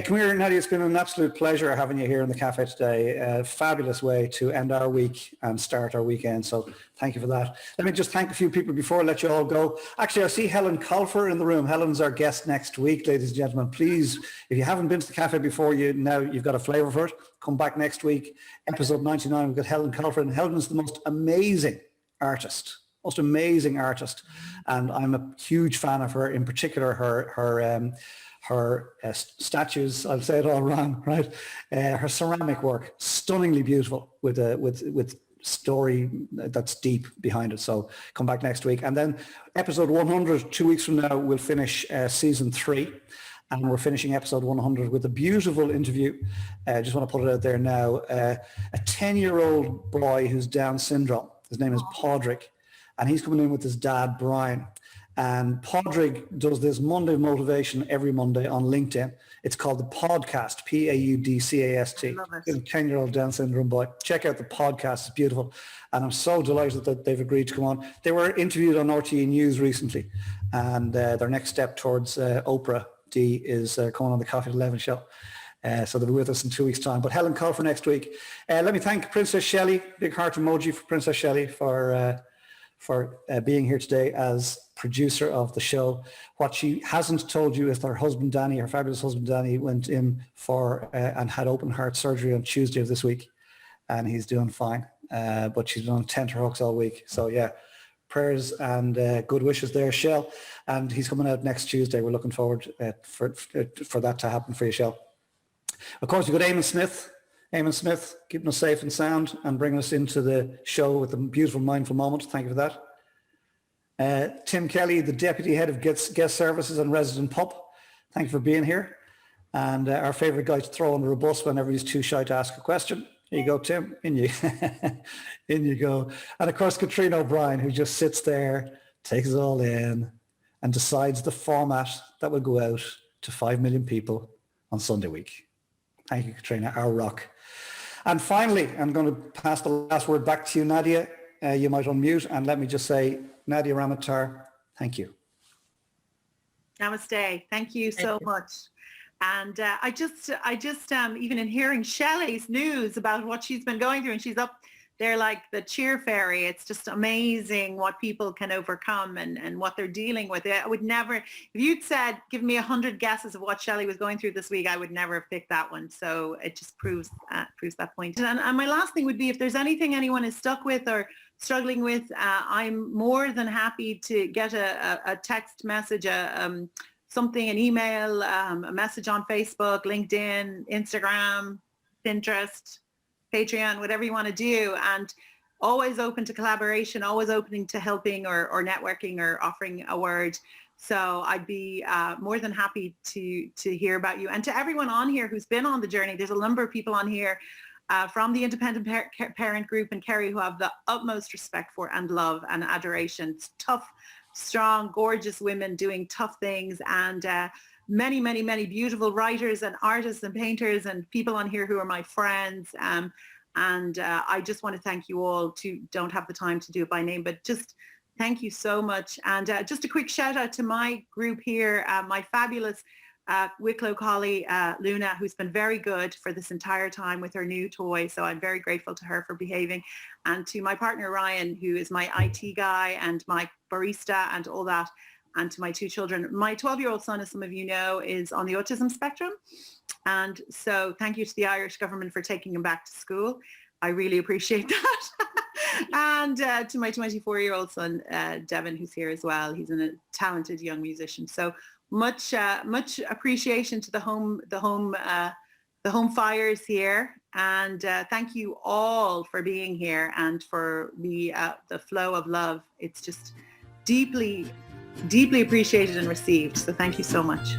Come here, Nadia. It's been an absolute pleasure having you here in the cafe today. A fabulous way to end our week and start our weekend. So thank you for that. Let me just thank a few people before I let you all go. Actually, I see Helen Colfer in the room. Helen's our guest next week, ladies and gentlemen. Please, if you haven't been to the cafe before, you've got a flavour for it. Come back next week. Episode 99, we've got Helen Colfer. And Helen is the most amazing artist. And I'm a huge fan of her, in particular her statues. I'll say it all wrong, right? Her ceramic work, stunningly beautiful, with story that's deep behind it. So come back next week, and then episode 100, 2 weeks from now, we'll finish season 3, and we're finishing episode 100 with a beautiful interview. I just want to put it out there now. A 10-year-old boy who's Down syndrome. His name is Padraig, and he's coming in with his dad, Brian. And Padraig does this Monday motivation every Monday on LinkedIn. It's called the podcast, P-A-U-D-C-A-S-T. I love it. He's a 10-year-old Down syndrome boy. Check out the podcast. It's beautiful. And I'm so delighted that they've agreed to come on. They were interviewed on RTE News recently. And their next step towards Oprah D is coming on the Coffee at 11 show. So they'll be with us in 2 weeks' time. But Helen Call for next week. Let me thank Princess Shelley, big heart emoji for Princess Shelley for being here today as producer of the show. What she hasn't told you is that her husband Danny, her fabulous husband Danny, went in for and had open heart surgery on Tuesday of this week, and he's doing fine. But she's been on tenterhooks all week. So yeah, prayers and good wishes there, Shell. And he's coming out next Tuesday. We're looking forward for that to happen for you, Shell. Of course, you've got Eamon Smith, keeping us safe and sound and bringing us into the show with a beautiful mindful moment. Thank you for that. Tim Kelly, the Deputy Head of Guest Services and Resident Pup. Thank you for being here. And our favourite guy to throw under a bus whenever he's too shy to ask a question. Here you go, Tim. In you go. And of course, Katrina O'Brien, who just sits there, takes it all in, and decides the format that will go out to 5 million people on Sunday week. Thank you, Katrina, our rock. And finally, I'm going to pass the last word back to you, Nadia. You might unmute, and let me just say, Nadia Ramoutar, thank you. Namaste. Thank you so much. And I just even in hearing Shelley's news about what she's been going through, and she's up there like the cheer fairy. It's just amazing what people can overcome and what they're dealing with. I would never, if you'd said, give me 100 guesses of what Shelley was going through this week, I would never have picked that one. So it just proves that point. And my last thing would be, if there's anything anyone is stuck with or struggling with, I'm more than happy to get a text message, something, an email, a message on Facebook, LinkedIn, Instagram, Pinterest, Patreon, whatever you want to do, and always open to collaboration, always opening to helping or networking or offering a word. So I'd be more than happy to hear about you. And to everyone on here who's been on the journey, there's a number of people on here from the independent parent group in Kerry who have the utmost respect for and love and adoration. It's tough, strong, gorgeous women doing tough things, and many, many, many beautiful writers and artists and painters and people on here who are my friends. And I just want to thank you all. Don't have the time to do it by name, but just thank you so much. And just a quick shout out to my group here, my fabulous Wicklow collie, Luna, who's been very good for this entire time with her new toy. So I'm very grateful to her for behaving. And to my partner, Ryan, who is my IT guy and my barista and all that. And to my 2 children. My 12-year-old son, as some of you know, is on the autism spectrum. And so thank you to the Irish government for taking him back to school. I really appreciate that. And to my 24-year-old son, Devin, who's here as well. He's a talented young musician. So much appreciation to the home fires here. And thank you all for being here and for the flow of love. It's just deeply appreciated and received. So thank you so much.